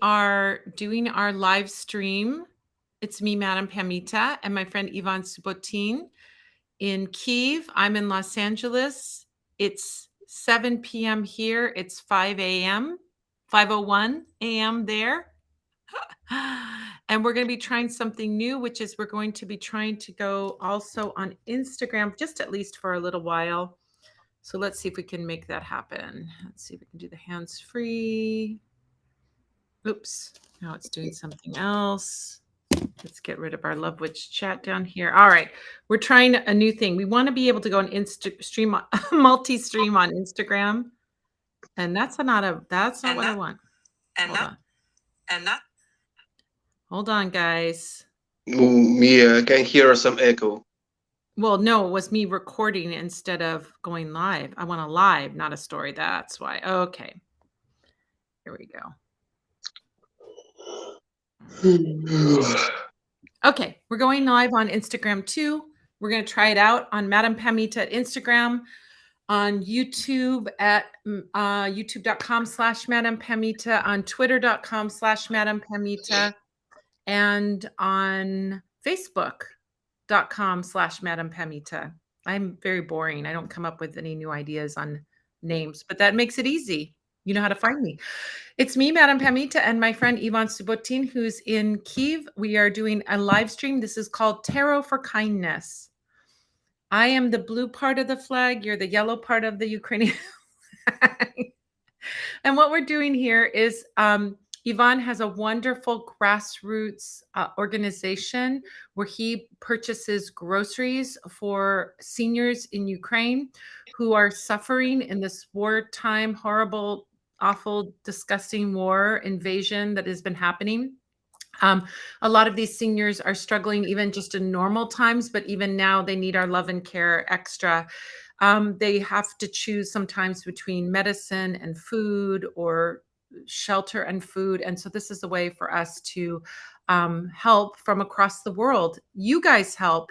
are doing our live stream. It's me, Madam Pamita, and my friend Ivan Subotin in Kyiv. I'm in Los Angeles. It's 7 p.m. here. It's 5 a.m., 5:01 a.m. there. And we're going to be trying something new, which is we're going to be trying to go also on Instagram, just at least for a little while. So let's see if we can make that happen. Let's see if we can do the hands free. Oops, now it's doing something else. Let's get rid of our Love Witch chat down here. All right, we're trying a new thing. We want to be able to go on stream, multi-stream on Instagram, and that's not what I want. Hold on. Hold on, guys. Yeah, I can hear some echo. Well, no, it was me recording instead of going live. I want a live, not a story. That's why. Okay. Here we go. Okay, we're going live on Instagram too. We're going to try it out on Madam Pamita at Instagram, on YouTube at youtube.com/Madam Pamita, on twitter.com/Madam Pamita, and on facebook.com/Madam Pamita. I'm very boring. I don't come up with any new ideas on names, but that makes it easy. You know how to find me. It's me, Madam Pamita, and my friend Ivan Subotin, who's in Kyiv. We are doing a live stream. This is called Tarot for Kindness. I am the blue part of the flag. You're the yellow part of the Ukrainian flag. And what we're doing here is Ivan has a wonderful grassroots organization where he purchases groceries for seniors in Ukraine who are suffering in this wartime, horrible, awful, disgusting war invasion that has been happening. A lot of these seniors are struggling even just in normal times, but even now they need our love and care extra. They have to choose sometimes between medicine and food or shelter and food. And so this is a way for us to help from across the world. You guys help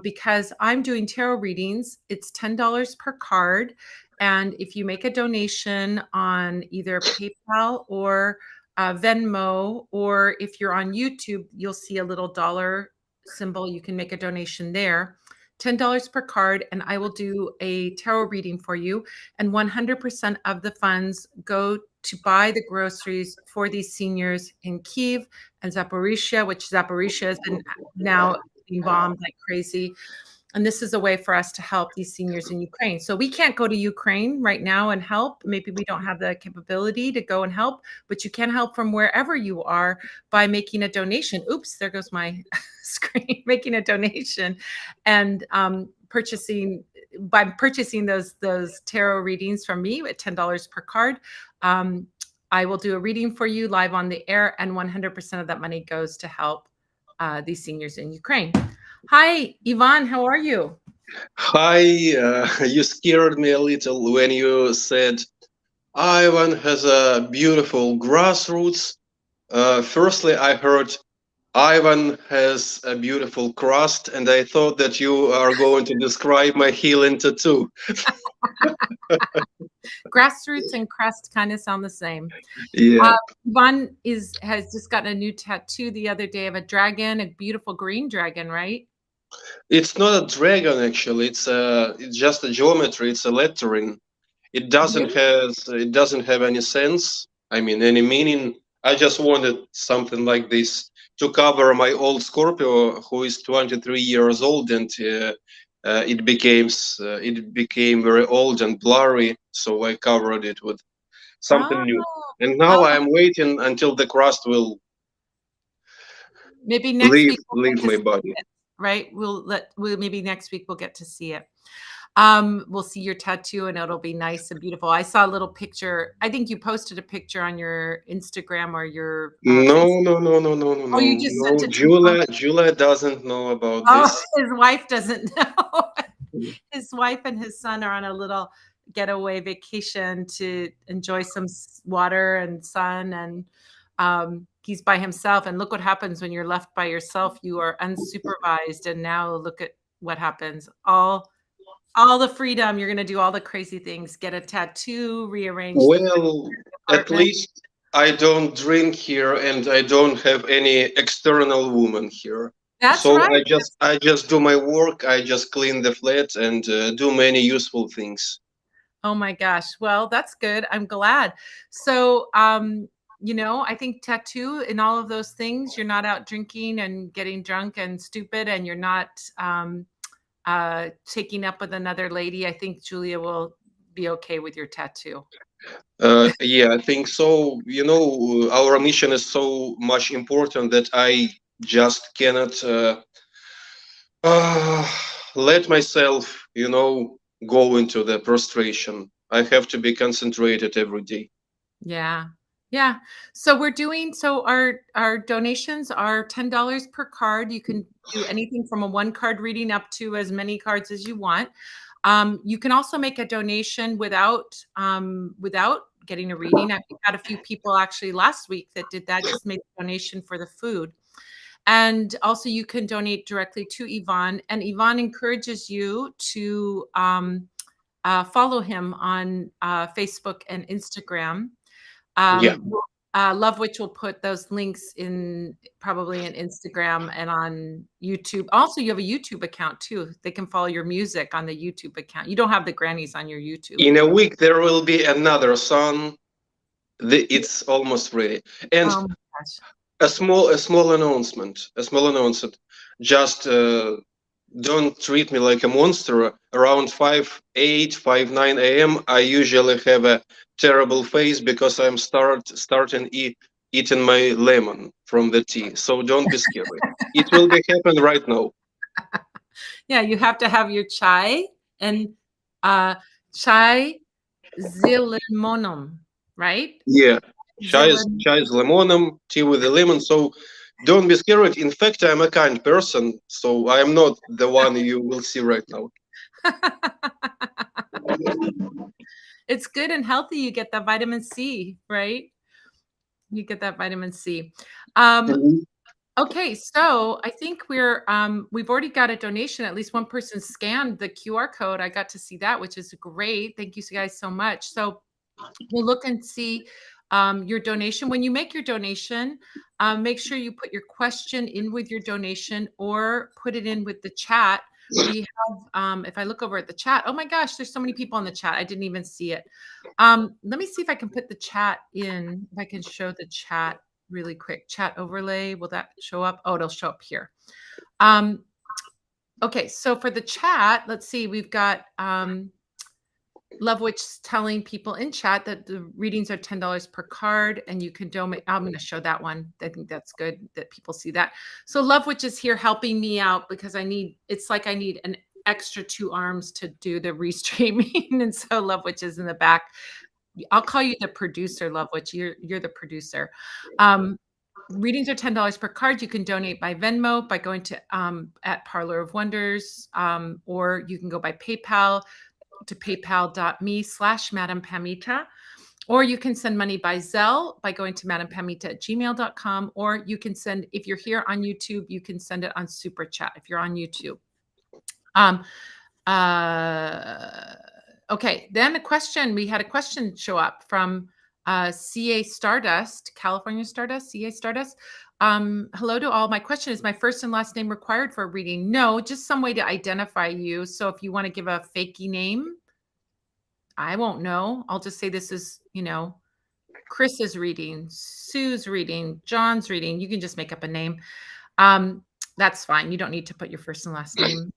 because I'm doing tarot readings. It's $10 per card. And if you make a donation on either PayPal or Venmo, or if you're on YouTube, you'll see a little dollar symbol. You can make a donation there. $10 per card, and I will do a tarot reading for you. And 100% of the funds go to buy the groceries for these seniors in Kyiv and Zaporizhia, which Zaporizhia has been now being bombed like crazy. And this is a way for us to help these seniors in Ukraine. So we can't go to Ukraine right now and help. Maybe we don't have the capability to go and help, but you can help from wherever you are by making a donation. Oops, there goes my screen. Making a donation and purchasing those tarot readings from me at $10 per card. I will do a reading for you live on the air, and 100% of that money goes to help these seniors in Ukraine. Hi, Ivan, how are you? Hi, you scared me a little when you said Ivan has a beautiful grassroots. Firstly, I heard Ivan has a beautiful crust, and I thought that you are going to describe my healing tattoo. Grassroots and crust kind of sound the same. Yeah. Ivan has just gotten a new tattoo the other day of a dragon, a beautiful green dragon, right? It's not a dragon actually. It's just a geometry. It's a lettering. Really? It doesn't have any sense. I mean, any meaning. I just wanted something like this to cover my old Scorpio, who is 23 years old, and it became very old and blurry. So I covered it with something new. Oh, And now I oh, am waiting until the crust will maybe next week we'll leave get to my see body. it, right? Maybe next week we'll get to see it. We'll see your tattoo and it'll be nice and beautiful. I saw a little picture. I think you posted a picture on your Instagram or your No, Facebook. no, no, no, no, no, Oh, you no, just sent no. it to me on. Julia doesn't know about Oh, this. his wife doesn't know. His wife and his son are on a little getaway vacation to enjoy some water and sun, and he's by himself. And look what happens when you're left by yourself. You are unsupervised, and now look at what happens. All the freedom. You're going to do all the crazy things. Get a tattoo, rearrange the Well, at apartment. least I don't drink here, and I don't have any external woman here. That's So right. I just do my work. I just clean the flat and do many useful things. Oh my gosh. Well, that's good. I'm glad. So, I think tattoo and all of those things, you're not out drinking and getting drunk and stupid, and you're not taking up with another lady. I think Julia will be okay with your tattoo. Yeah, I think so. Our mission is so much important that I just cannot uh, let myself, go into the prostration. I have to be concentrated every day. Yeah. Yeah. So our donations are $10 per card. You can do anything from a one card reading up to as many cards as you want. You can also make a donation without getting a reading. I had a few people actually last week that did that, just made a donation for the food. And also you can donate directly to Yvonne. And Yvonne encourages you to follow him on Facebook and Instagram. Yeah. Love Witch will put those links in probably in Instagram and on YouTube. Also, you have a YouTube account too. They can follow your music on the YouTube account. You don't have the grannies on your YouTube. In a week, there will be another song. It's almost ready. And Oh my gosh. a small announcement. Just don't treat me like a monster. Around 5:08, 5:09 a.m. I usually have a terrible face because I'm starting eating my lemon from the tea. So don't be scary. It will be happen right now. Yeah, you have to have your chai and uh, chai zillimonum, right? Yeah, Zillim. chai is lemon, tea with the lemon. So don't be scared. In fact, I'm a kind person, so I am not the one you will see right now. It's good and healthy. You get that vitamin C, right? You get that vitamin C. Um, Mhm. Okay, so I think we've already got a donation. At least one person scanned the QR code. I got to see that, which is great. Thank you guys so much. So we'll look and see your donation. When you make your donation, make sure you put your question in with your donation or put it in with the chat. We have, if I look over at the chat, oh my gosh, there's so many people in the chat. I didn't even see it. Let me see if I can put the chat in, if I can show the chat really quick. Chat overlay, will that show up? Oh, it'll show up here. Um, okay, so for the chat, let's see, we've got Love Witch telling people in chat that the readings are $10 per card and you can donate. I'm going to show that one. I think that's good that people see that. So Love Witch is here helping me out because it's like I need an extra 2 arms to do the restreaming. And so Love Witch is in the back. I'll call you the producer, Love Witch. You're the producer. Readings are $10 per card. You can donate by Venmo by going to at Parlor of Wonders, or you can go by PayPal to paypal.me/Madam Pamita. Or you can send money by Zelle by going to madampamita@gmail.com. Or you can send, if you're here on YouTube, you can send it on Super Chat if you're on YouTube. Um, okay, then we had a question show up from CA Stardust, California Stardust, CA Stardust. Hello to all. My question is, my first and last name required for a reading? No, just some way to identify you. So if you want to give a fakey name, I won't know. I'll just say this is, Chris's reading, Sue's reading, John's reading. You can just make up a name. That's fine. You don't need to put your first and last name.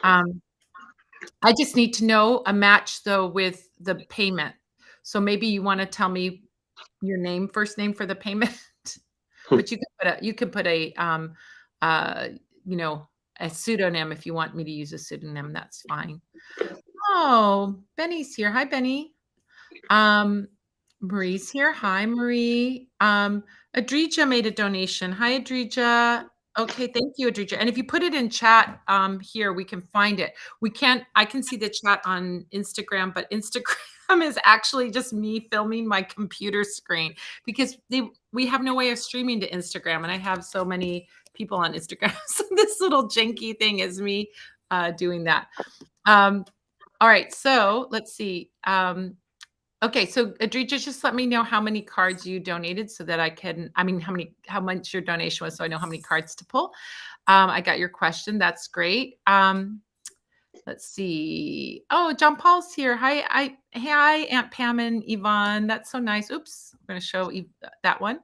I just need to know a match though with the payment. So maybe you want to tell me your name, first name for the payment, but you could put uh, you know, a pseudonym if you want me to use a pseudonym. That's fine. Oh, Benny's here. Hi, Benny. Um, Marie's here. Hi, Marie. Adrija made a donation. Hi, Adrija. Okay, thank you, Adrija. And if you put it in chat here, we can find it. I can see the chat on Instagram, but Instagram is actually just me filming my computer screen because we have no way of streaming to Instagram, and I have so many people on Instagram. So this little janky thing is me doing that. All right, so let's see. Okay, so Adrija, just let me know how many cards you donated so that how much your donation was so I know how many cards to pull. I got your question. That's great. Let's see. Oh, John Paul's here. Hi, Aunt Pam and Yvonne. That's so nice. Oops, I'm going to show that one.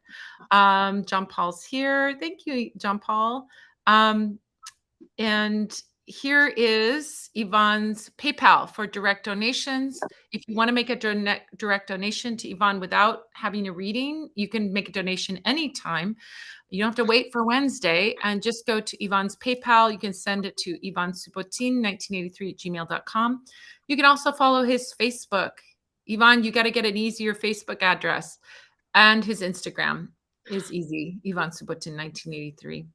John Paul's here. Thank you, John Paul. And here is Yvonne's PayPal for direct donations. If you want to make a direct donation to Yvonne without having a reading, you can make a donation anytime. You don't have to wait for Wednesday, and just go to Yvonne's PayPal. You can send it to yvonnesubotin1983@gmail.com. You can also follow his Facebook. Yvonne, you got to get an easier Facebook address, and his Instagram is easy, Yvonne Subotin 1983.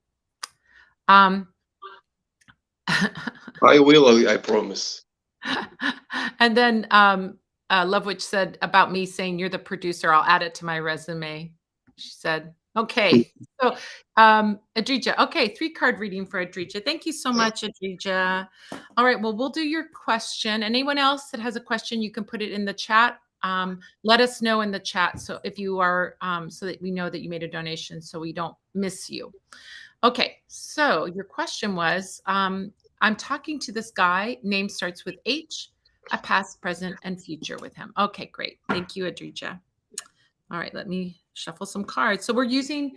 I will, I promise. And then Lovewitch said about me saying you're the producer. I'll add it to my resume. She said, okay. So Adrija, okay, 3-card reading for Adrija. Thank you so much, Adrija. All right, well, we'll do your question. Anyone else that has a question, you can put it in the chat. Let us know in the chat so if you are so that we know that you made a donation so we don't miss you. Okay, so your question was, I'm talking to this guy, name starts with H, a past, present, and future with him. Okay, great. Thank you, Adrija. All right, let me shuffle some cards. So we're using,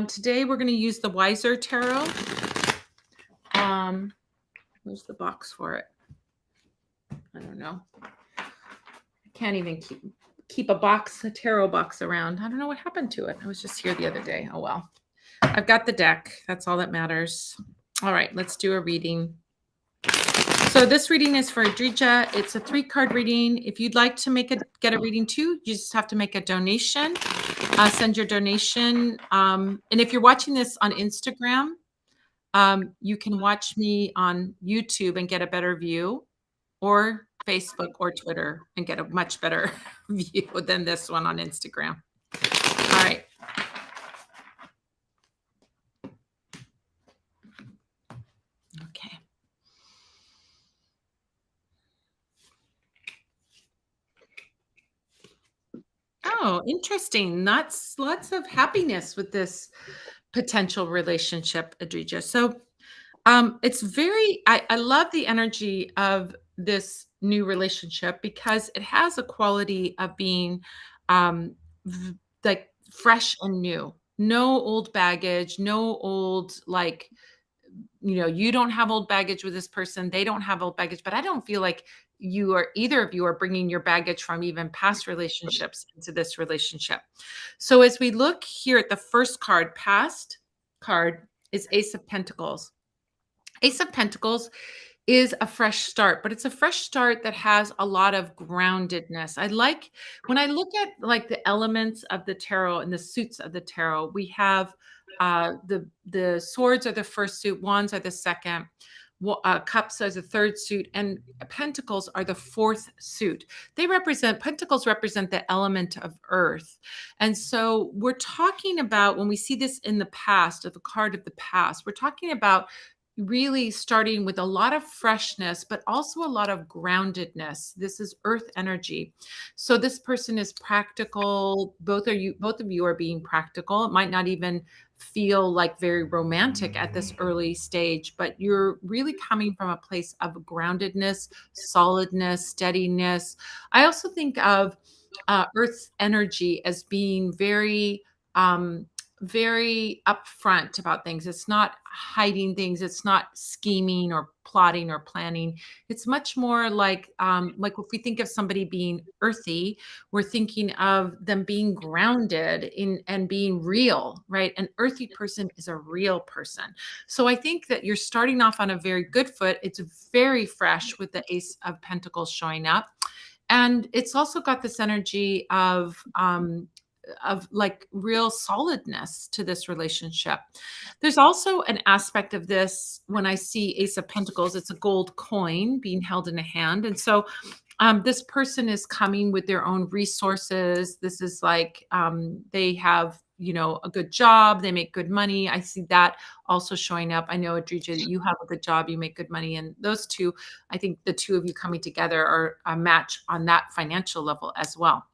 today we're going to use the Wiser Tarot. Where's the box for it? I don't know. I can't even keep a tarot box around. I don't know what happened to it. I was just here the other day. Oh, well. I've got the deck. That's all that matters. All right, let's do a reading. So this reading is for Adrija. It's a 3-card reading. If you'd like to get a reading too, you just have to make a donation. Send your donation. And if you're watching this on Instagram, you can watch me on YouTube and get a better view, or Facebook or Twitter and get a much better view than this one on Instagram. All right. Okay. Oh, interesting. That's lots of happiness with this potential relationship, Adrija. So it's I love the energy of this new relationship because it has a quality of being um, like fresh and new. No old baggage, no old you don't have old baggage with this person, they don't have old baggage, but I don't feel like either of you are bringing your baggage from even past relationships into this relationship. So as we look here at the first card, past card is Ace of Pentacles. Ace of Pentacles is a fresh start, but it's a fresh start that has a lot of groundedness. When I look at like the elements of the tarot and the suits of the tarot, we have the swords are the first suit, wands are the second, cups are the third suit, and pentacles are the fourth suit. Pentacles represent the element of earth. And so we're talking about, when we see this in the past, of the card of the past, we're talking about really starting with a lot of freshness, but also a lot of groundedness. This is earth energy. So this person is practical. Both of you are being practical. It might not even feel like very romantic at this early stage, but you're really coming from a place of groundedness, solidness, steadiness. I also think of earth's energy as being very upfront about things. It's not hiding things. It's not scheming or plotting or planning. It's much more like if we think of somebody being earthy, we're thinking of them being grounded in and being real, right? An earthy person is a real person. So I think that you're starting off on a very good foot. It's very fresh with the Ace of Pentacles showing up. And it's also got this energy of like real solidness to this relationship. There's also an aspect of this when I see Ace of Pentacles, it's a gold coin being held in a hand. And so this person is coming with their own resources. This is like they have, a good job, they make good money. I see that also showing up. I know, Adrija, that you have a good job, you make good money. And those two, I think the two of you coming together are a match on that financial level as well.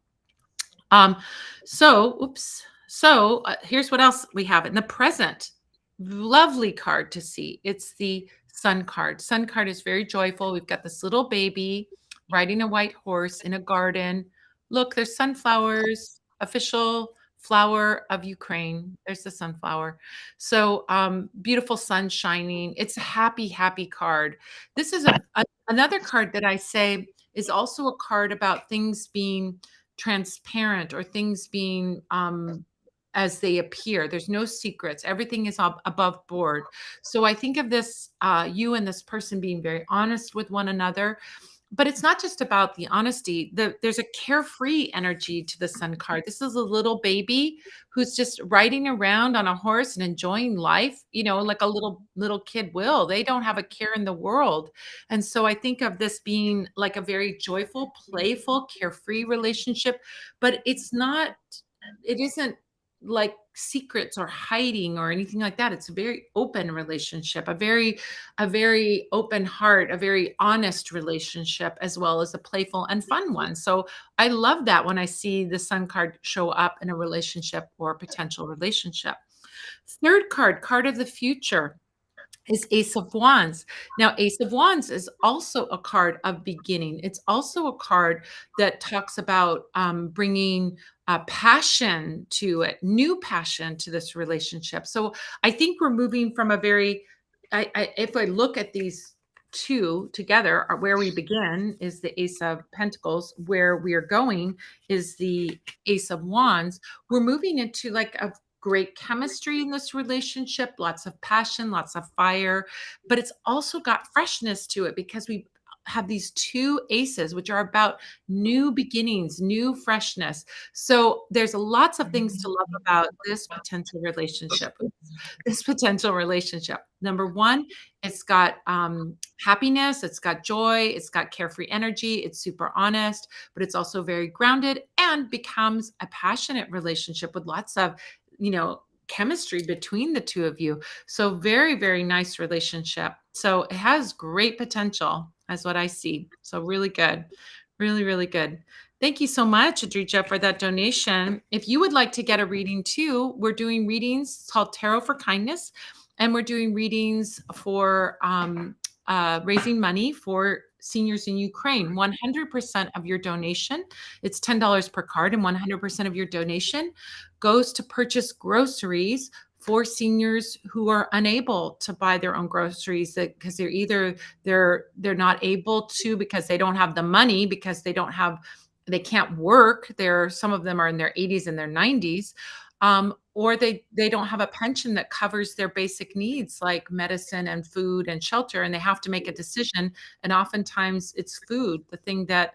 Um, so, oops. So here's what else we have in the present. Lovely card to see. It's the sun card. Sun card is very joyful. We've got this little baby riding a white horse in a garden. Look, there's sunflowers, official flower of Ukraine. There's the sunflower. So beautiful sun shining. It's a happy, happy card. This is another card that I say is also a card about things being transparent or things being as they appear. There's no secrets. Everything is above board. So I think of this, you and this person being very honest with one another. But it's not just about the honesty. There's a carefree energy to the sun card. This is a little baby who's just riding around on a horse and enjoying life, like a little kid will. They don't have a care in the world. And so I think of this being like a very joyful, playful, carefree relationship, but it isn't like secrets or hiding or anything like that. It's a very open relationship, a very open heart, a very honest relationship, as well as a playful and fun one. So I love that when I see the sun card show up in a relationship or potential relationship. Third card of the future, is Ace of Wands. Now, Ace of Wands is also a card of beginning. It's also a card that talks about bringing passion to it, new passion to this relationship. So I think we're moving from a very, if I look at these two together, where we begin is the Ace of Pentacles, where we are going is the Ace of Wands. We're moving into like a great chemistry in this relationship, lots of passion, lots of fire, but it's also got freshness to it because we have these two aces, which are about new beginnings, new freshness. So there's lots of things to love about this potential relationship. Number one, it's got happiness, it's got joy, it's got carefree energy, it's super honest, but it's also very grounded and becomes a passionate relationship with lots of, chemistry between the two of you. So very, very nice relationship. So it has great potential, as what I see. So really good. Really, really good. Thank you so much, Adrija, for that donation. If you would like to get a reading too, we're doing readings called Tarot for Kindness, and we're doing readings for raising money for seniors in Ukraine. 100% of your donation, it's $10 per card, and 100% of your donation goes to purchase groceries for seniors who are unable to buy their own groceries because they're not able to because they don't have the money, because they can't work. Some of them are in their 80s and their 90s, or they don't have a pension that covers their basic needs like medicine and food and shelter, and they have to make a decision. And oftentimes it's food, the thing that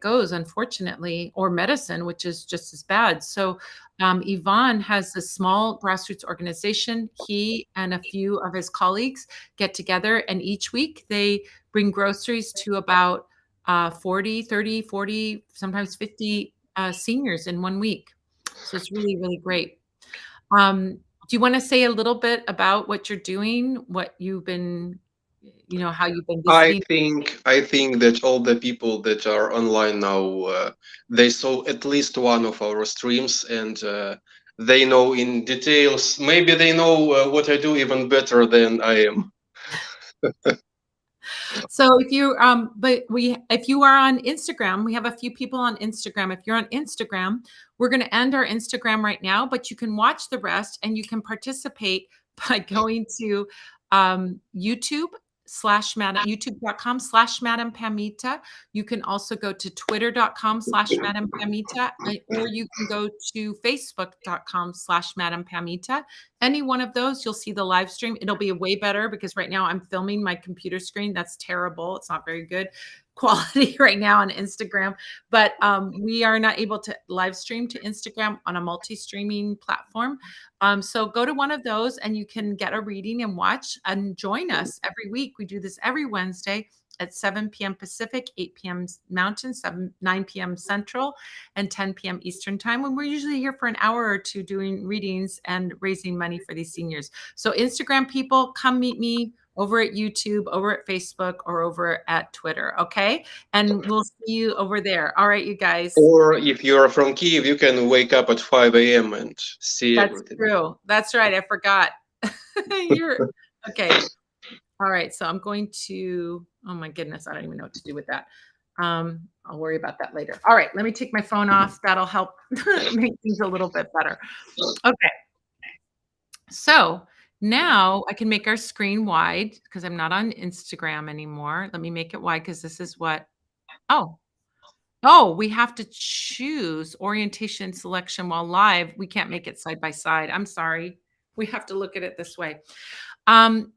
goes, unfortunately, or medicine, which is just as bad. So Yvonne has a small grassroots organization. He and a few of his colleagues get together, and each week they bring groceries to about 40, 30, 40, sometimes 50 seniors in 1 week. So it's really, really great. Do you want to say a little bit about what you're doing, what you've been, how you've been I visiting? think that all the people that are online now, they saw at least one of our streams, and they know in details. Maybe they know what I do even better than I am. So if you are on Instagram, we have a few people on Instagram. If you're on Instagram, we're going to end our Instagram right now, but you can watch the rest and you can participate by going to YouTube slash Madam, youtube.com/Madam Pamita. You can also go to twitter.com/Madam Pamita, or you can go to facebook.com/Madam Pamita. Any one of those, you'll see the live stream. It'll be way better because right now I'm filming my computer screen. That's terrible. It's not very good quality right now on Instagram, but we are not able to live stream to Instagram on a multi-streaming platform. So go to one of those and you can get a reading and watch and join us every week. We do this every Wednesday at 7 p.m. Pacific, 8 p.m. Mountain, 9 p.m. Central, and 10 p.m. Eastern Time. When we're usually here for an hour or two doing readings and raising money for these seniors. So Instagram people, come meet me over at YouTube, over at Facebook, or over at Twitter. Okay. And we'll see you over there. All right, you guys. Or if you're from Kiev, you can wake up at 5 a.m. and see That's everything. true. That's right. I forgot. You're okay. All right. So I'm going to, oh my goodness, I don't even know what to do with that. I'll worry about that later. All right. Let me take my phone off. That'll help make things a little bit better. Okay. So now I can make our screen wide because I'm not on Instagram anymore. Let me make it wide because this is what, oh, we have to choose orientation selection while live. We can't make it side by side. I'm sorry. We have to look at it this way. Um,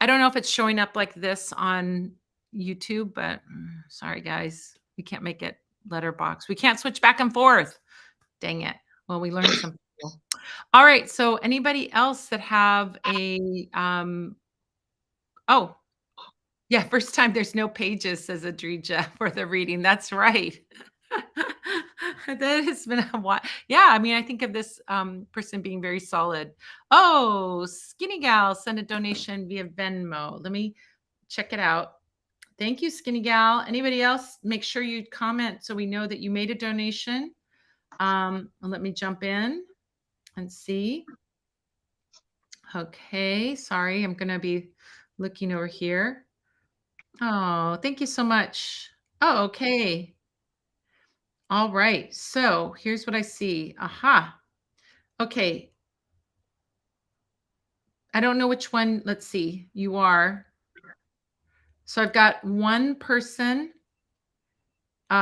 I don't know if it's showing up like this on YouTube, but sorry, guys. We can't make it letterbox. We can't switch back and forth. Dang it. Well, we learned something. All right. So anybody else that have a, oh, yeah, first time there's no pages, says Adrija, for the reading. That's right. That has been a while. Yeah, I mean, I think of this person being very solid. Oh, Skinny Gal sent a donation via Venmo. Let me check it out. Thank you, Skinny Gal. Anybody else? Make sure you comment so we know that you made a donation. Let me jump in and see. Okay, sorry, I'm going to be looking over here. Oh, thank you so much. Oh, okay. All right. So here's what I see. Aha. Okay. I don't know which one. Let's see. You are. So I've got one person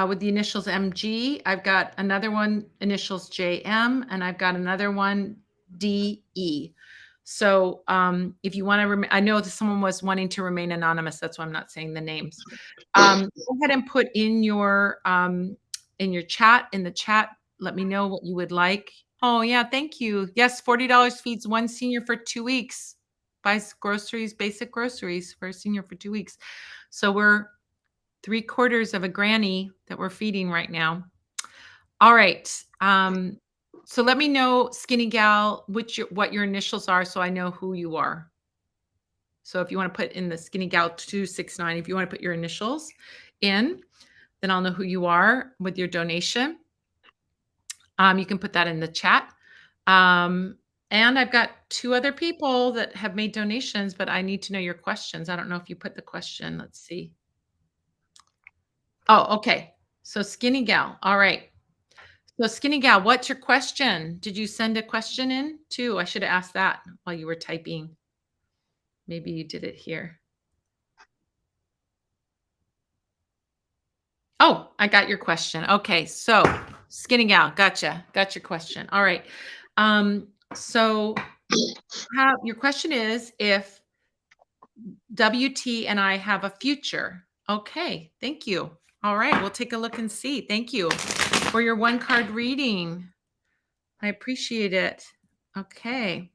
with the initials MG. I've got another one, initials JM, and I've got another one, DE. So if you want to, I know that someone was wanting to remain anonymous. That's why I'm not saying the names. Go ahead and put in your chat, in the chat, let me know what you would like. Oh yeah, thank you. Yes, $40 feeds one senior for 2 weeks. Buys groceries, basic groceries for a senior for 2 weeks. So we're 3/4 of a granny that we're feeding right now. All right. So let me know, Skinny Gal, what your initials are so I know who you are. So if you want to put in the Skinny Gal 269, if you want to put your initials in, then I'll know who you are with your donation. You can put that in the chat. And I've got 2 other people that have made donations, but I need to know your questions. I don't know if you put the question. Let's see. Oh, okay. So Skinny Gal. All right. So Skinny Gal, what's your question? Did you send a question in too? I should have asked that while you were typing. Maybe you did it here. Oh, I got your question. Okay. So Skinny Gal, gotcha. Got your question. All right. So your question is if WT and I have a future. Okay. Thank you. All right. We'll take a look and see. Thank you for your 1-card reading. I appreciate it. Okay.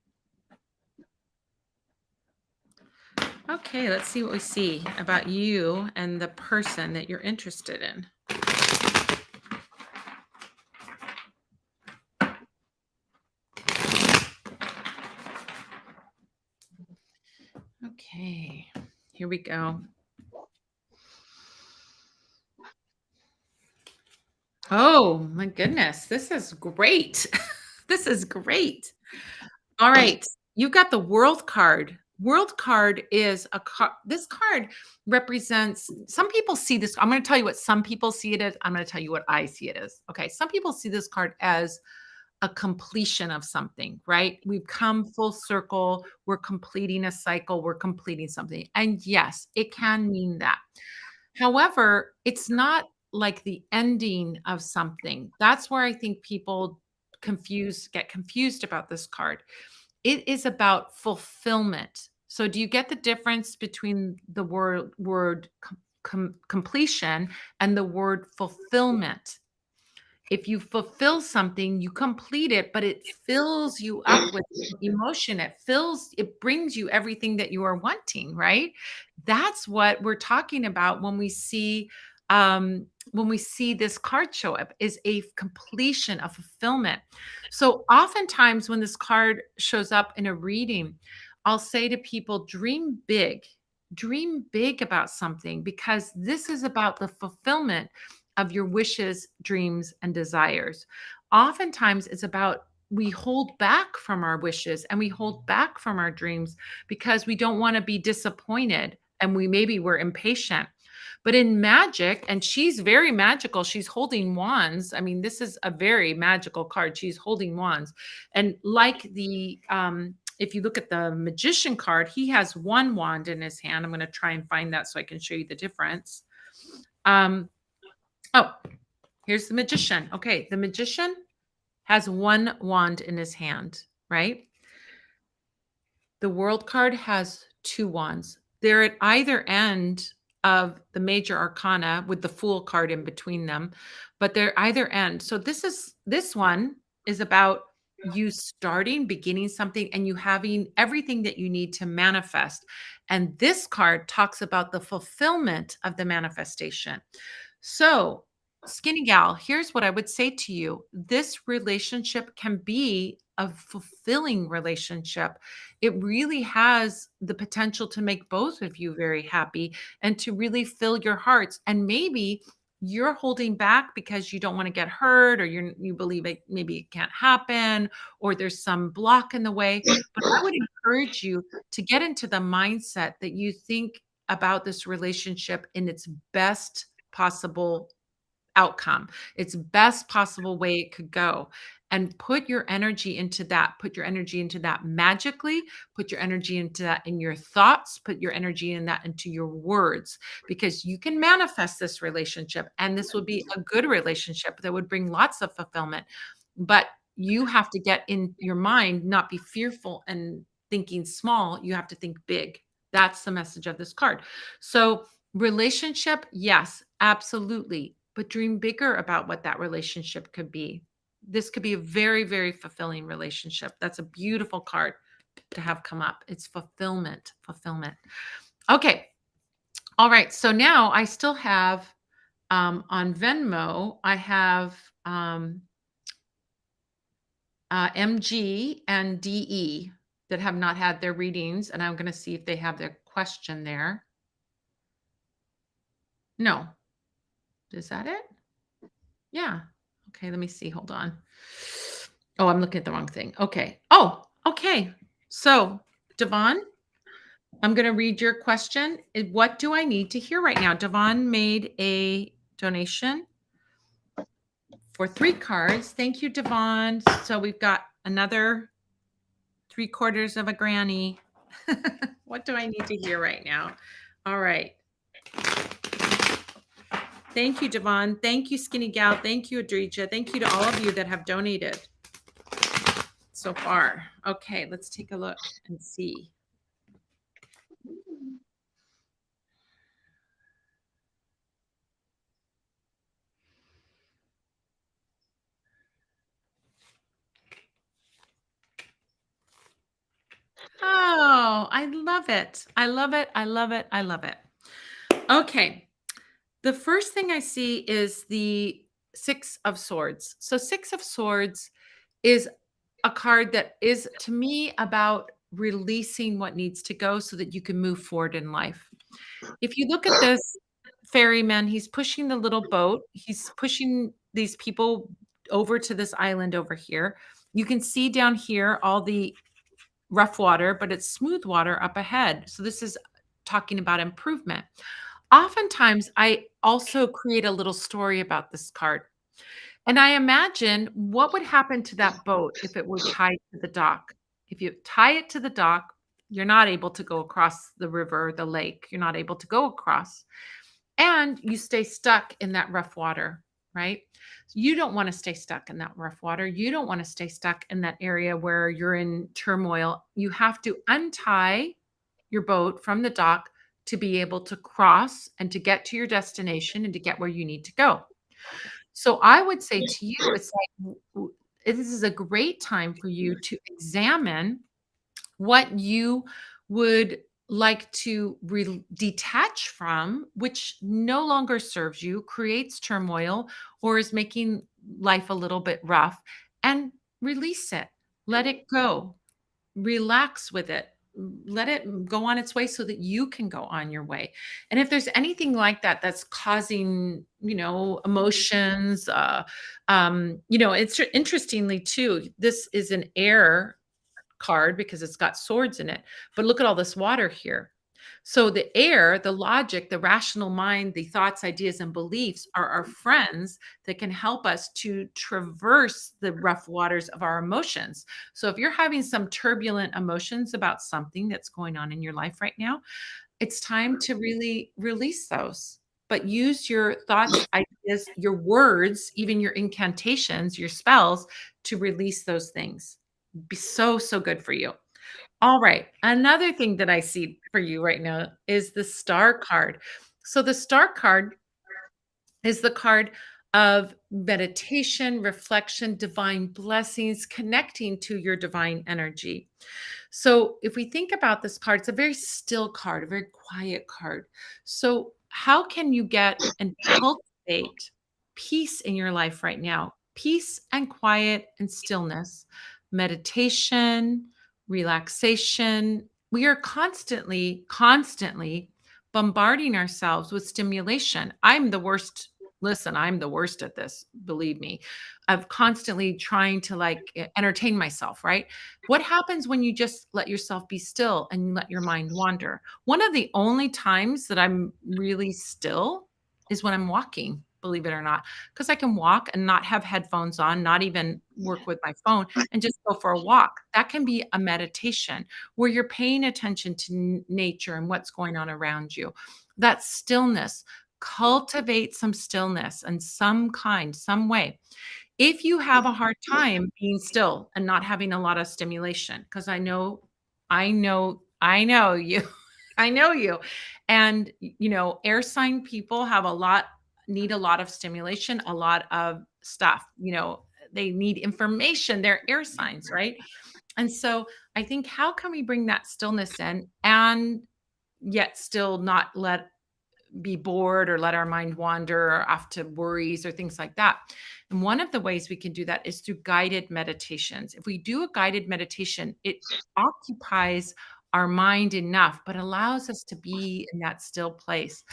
Okay, let's see what we see about you and the person that you're interested in. Okay, here we go. Oh my goodness, this is great. This is great. All right, you've got the World card. World card is a card. This card represents, some people see this. I'm going to tell you what some people see it as. I'm going to tell you what I see it as. Okay, some people see this card as a completion of something, right? We've come full circle. We're completing a cycle. We're completing something. And yes, it can mean that. However, it's not like the ending of something. That's where I think people get confused about this card. It is about fulfillment. So do you get the difference between the word completion and the word fulfillment? If you fulfill something, you complete it, but it fills you up with emotion. It brings you everything that you are wanting, right? That's what we're talking about when we see this card show up is a completion, a fulfillment. So oftentimes when this card shows up in a reading, I'll say to people, dream big about something because this is about the fulfillment of your wishes, dreams, and desires. Oftentimes, it's about we hold back from our wishes and we hold back from our dreams because we don't want to be disappointed and we're impatient. But in magic, and she's very magical, she's holding wands. I mean, this is a very magical card. She's holding wands. And like if you look at the magician card, he has one wand in his hand. I'm going to try and find that so I can show you the difference. Oh, here's the magician. Okay, the magician has one wand in his hand, right? The world card has two wands. They're at either end of the major arcana with the fool card in between them, but they're either end. So this one is about you beginning something and you having everything that you need to manifest. And this card talks about the fulfillment of the manifestation. So, skinny gal, here's what I would say to you. This relationship can be a fulfilling relationship. It really has the potential to make both of you very happy and to really fill your hearts. And maybe you're holding back because you don't want to get hurt or you believe maybe it can't happen or there's some block in the way. But I would encourage you to get into the mindset that you think about this relationship in its best possible outcome, its best possible way it could go. And put your energy into that. Put your energy into that magically. Put your energy into that in your thoughts. Put your energy in that into your words, because you can manifest this relationship. And this would be a good relationship that would bring lots of fulfillment. But you have to get in your mind, not be fearful and thinking small. You have to think big. That's the message of this card. So, relationship, yes, absolutely. But dream bigger about what that relationship could be. This could be a very, very fulfilling relationship. That's a beautiful card to have come up. It's fulfillment, fulfillment. Okay. All right. So now I still have on Venmo, I have MG and DE that have not had their readings. And I'm going to see if they have their question there. No. Is that it? Yeah. Okay, let me see. Hold on. Oh, I'm looking at the wrong thing. Okay. Oh, okay. So, Devon, I'm going to read your question. What do I need to hear right now? Devon made a donation for 3 cards. Thank you, Devon. So, we've got another 3/4 of a granny. What do I need to hear right now? All right. Thank you, Devon. Thank you, Skinny Gal. Thank you, Adrija. Thank you to all of you that have donated so far. Okay, let's take a look and see. Oh, I love it. I love it. I love it. I love it. Okay. The first thing I see is the 6 of Swords. So 6 of Swords is a card that is to me about releasing what needs to go so that you can move forward in life. If you look at this ferryman, he's pushing the little boat. He's pushing these people over to this island over here. You can see down here all the rough water, but it's smooth water up ahead. So this is talking about improvement. Oftentimes, I also create a little story about this card. And I imagine what would happen to that boat if it were tied to the dock. If you tie it to the dock, you're not able to go across the river, the lake. You're not able to go across. And you stay stuck in that rough water, right? You don't want to stay stuck in that rough water. You don't want to stay stuck in that area where you're in turmoil. You have to untie your boat from the dock to be able to cross and to get to your destination and to get where you need to go. So I would say to you, it's like this is a great time for you to examine what you would like to detach from, which no longer serves you, creates turmoil, or is making life a little bit rough, and release it. Let it go. Relax with it. Let it go on its way so that you can go on your way. And if there's anything like that that's causing, emotions, it's interestingly too, this is an air card because it's got swords in it. But look at all this water here. So the air, the logic, the rational mind, the thoughts, ideas, and beliefs are our friends that can help us to traverse the rough waters of our emotions. So if you're having some turbulent emotions about something that's going on in your life right now, it's time to really release those. But use your thoughts, ideas, your words, even your incantations, your spells to release those things. Be so, so good for you. All right. Another thing that I see for you right now is the star card. So the star card is the card of meditation, reflection, divine blessings, connecting to your divine energy. So if we think about this card, it's a very still card, a very quiet card. So how can you get and cultivate peace in your life right now? Peace and quiet and stillness, meditation, relaxation. We are constantly bombarding ourselves with stimulation. I'm the worst. Listen, I'm the worst at this, believe me, of constantly trying to like entertain myself, right? What happens when you just let yourself be still and let your mind wander? One of the only times that I'm really still is when I'm walking, believe it or not, because I can walk and not have headphones on, not even work with my phone, and just go for a walk. That can be a meditation where you're paying attention to nature and what's going on around you. That stillness, cultivate some stillness in some kind, some way. If you have a hard time being still and not having a lot of stimulation, because I know you, I know you. And, air sign people have need a lot of stimulation, a lot of stuff, they need information. They're air signs, right? And so I think, how can we bring that stillness in and yet still not be bored or let our mind wander or off to worries or things like that. And one of the ways we can do that is through guided meditations. If we do a guided meditation, it occupies our mind enough, but allows us to be in that still place.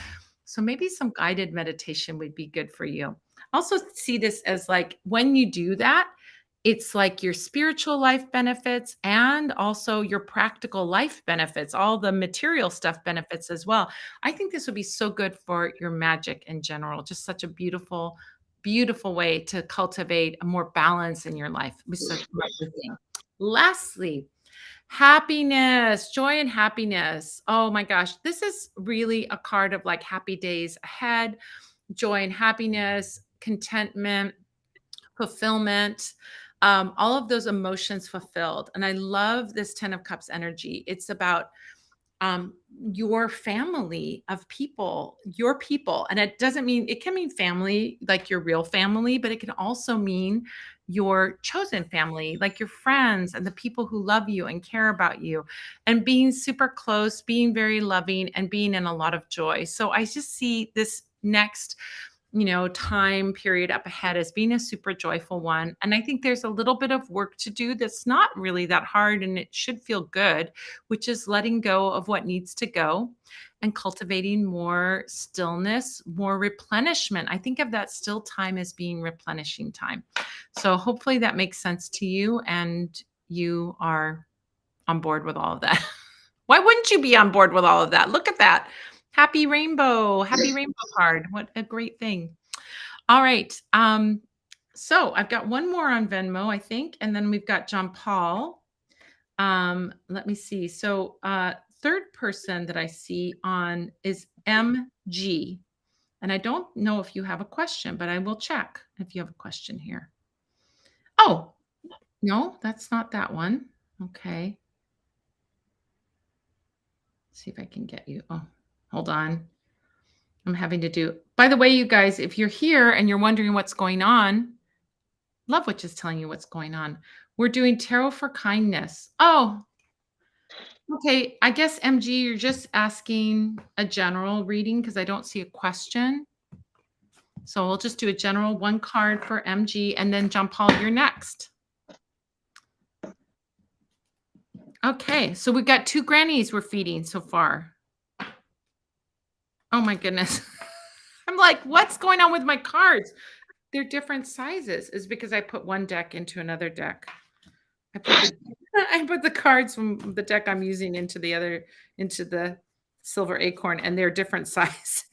So maybe some guided meditation would be good for you. Also, see this as like when you do that, it's like your spiritual life benefits and also your practical life benefits, all the material stuff benefits as well. I think this would be so good for your magic in general. Just such a beautiful, beautiful way to cultivate a more balance in your life with such a lovely thing. Lastly, happiness, joy and happiness. Oh my gosh, this is really a card of like happy days ahead, joy and happiness, contentment, fulfillment, all of those emotions fulfilled. And I love this 10 of Cups energy. It's about um, your family of people, your people. And it doesn't mean, it can mean family, like your real family, but it can also mean your chosen family, like your friends and the people who love you and care about you, and being super close, being very loving, and being in a lot of joy. So I just see this next time period up ahead as being a super joyful one. And I think there's a little bit of work to do that's not really that hard and it should feel good, which is letting go of what needs to go and cultivating more stillness, more replenishment. I think of that still time as being replenishing time. So hopefully that makes sense to you and you are on board with all of that. Why wouldn't you be on board with all of that? Look at that. Happy rainbow card. What a great thing. All right. So I've got one more on Venmo, I think, and then we've got John Paul. Let me see. So third person that I see on is MG. And I don't know if you have a question, but I will check if you have a question here. Oh, no, that's not that one. Okay. See if I can get you. Oh, hold on. I'm having to do by the way, you guys, if you're here and you're wondering what's going on, Love Witch is telling you what's going on. We're doing tarot for kindness. Oh, okay. I guess MG, you're just asking a general reading because I don't see a question. So we'll just do a general one card for MG and then John Paul, you're next. Okay, so we've got 2 grannies we're feeding so far. Oh my goodness. I'm like, what's going on with my cards? They're different sizes. Is because I put one deck into another deck. I put the I put the cards from the deck I'm using into the silver acorn, and they're different sizes.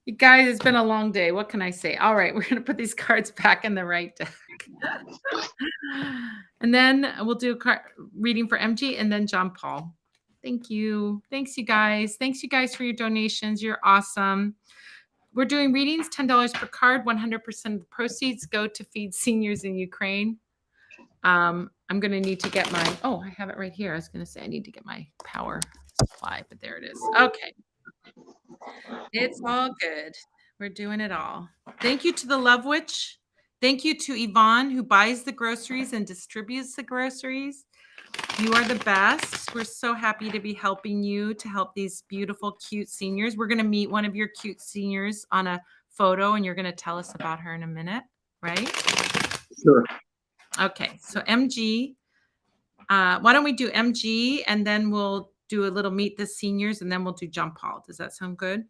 You guys, it's been a long day. What can I say? All right, we're gonna put these cards back in the right deck. And then we'll do a card reading for MG and then John Paul. Thank you. Thanks, you guys. Thanks, you guys, for your donations. You're awesome. We're doing readings, $10 per card. 100% of the proceeds go to feed seniors in Ukraine. I'm going to need to get my, oh, I have it right here. I was going to say I need to get my power supply, but there it is. Okay. It's all good. We're doing it all. Thank you to the Love Witch. Thank you to Yvonne, who buys the groceries and distributes the groceries. You are the best. We're so happy to be helping you to help these beautiful, cute seniors. We're going to meet one of your cute seniors on a photo, and you're going to tell us about her in a minute, right? Sure. Okay, so MG. Why don't we do MG, and then we'll do a little meet the seniors, and then we'll do John Paul. Does that sound good?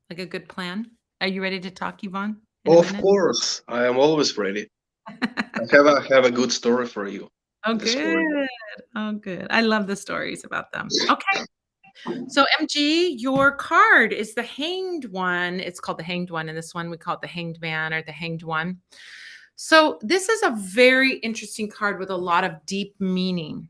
Like a good plan? Are you ready to talk, Yvonne? Of course, I am always ready. I have a good story for you. Oh, This morning. good. Oh, good. I love the stories about them. Okay. So MG, your card is the Hanged One. It's called the Hanged One, and this one we call it the Hanged Man or the Hanged One. So this is a very interesting card with a lot of deep meaning.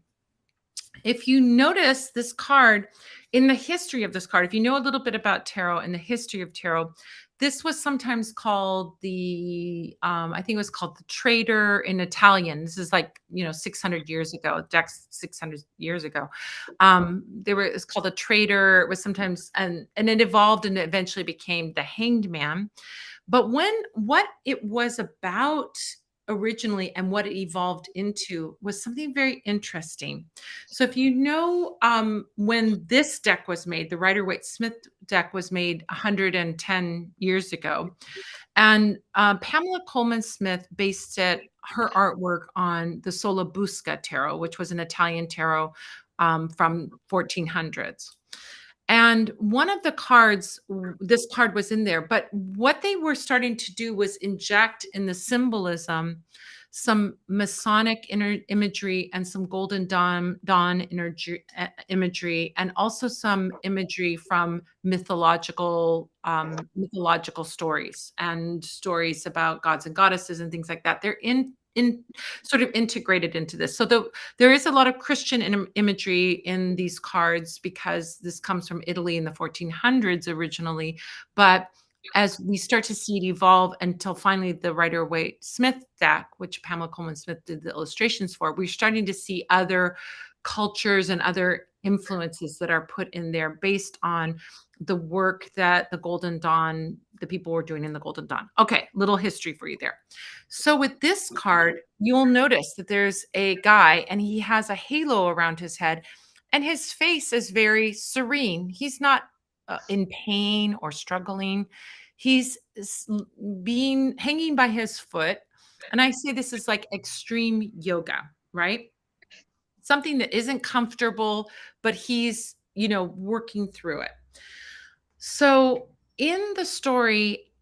If you notice this card, in the history of this card, if you know a little bit about tarot and the history of tarot, this was sometimes called I think it was called the traitor in Italian. This is like, 600 years ago, Dex 600 years ago. It's called a traitor. It was sometimes, and it evolved and it eventually became the Hanged Man. But what it was about originally and what it evolved into was something very interesting. So if you know, when this deck was made, the Rider-Waite-Smith deck was made 110 years ago, and Pamela Coleman Smith based her artwork on the Solabusca tarot, which was an Italian tarot from 1400s. And one of the cards, this card was in there, but what they were starting to do was inject in the symbolism some Masonic imagery and some Golden Dawn imagery, and also some imagery from mythological stories and stories about gods and goddesses and things like that. They're in sort of integrated into this. So there is a lot of Christian imagery in these cards because this comes from Italy in the 1400s originally. But as we start to see it evolve until finally the Rider-Waite-Smith deck, which Pamela Coleman Smith did the illustrations for, we're starting to see other cultures and other influences that are put in there based on the work that the people were doing in the Golden Dawn. Okay, little history for you there. So with this card, you'll notice that there's a guy and he has a halo around his head and his face is very serene. He's not in pain or struggling. He's hanging by his foot. And I say this is like extreme yoga, right? Something that isn't comfortable, but he's, working through it. So in the story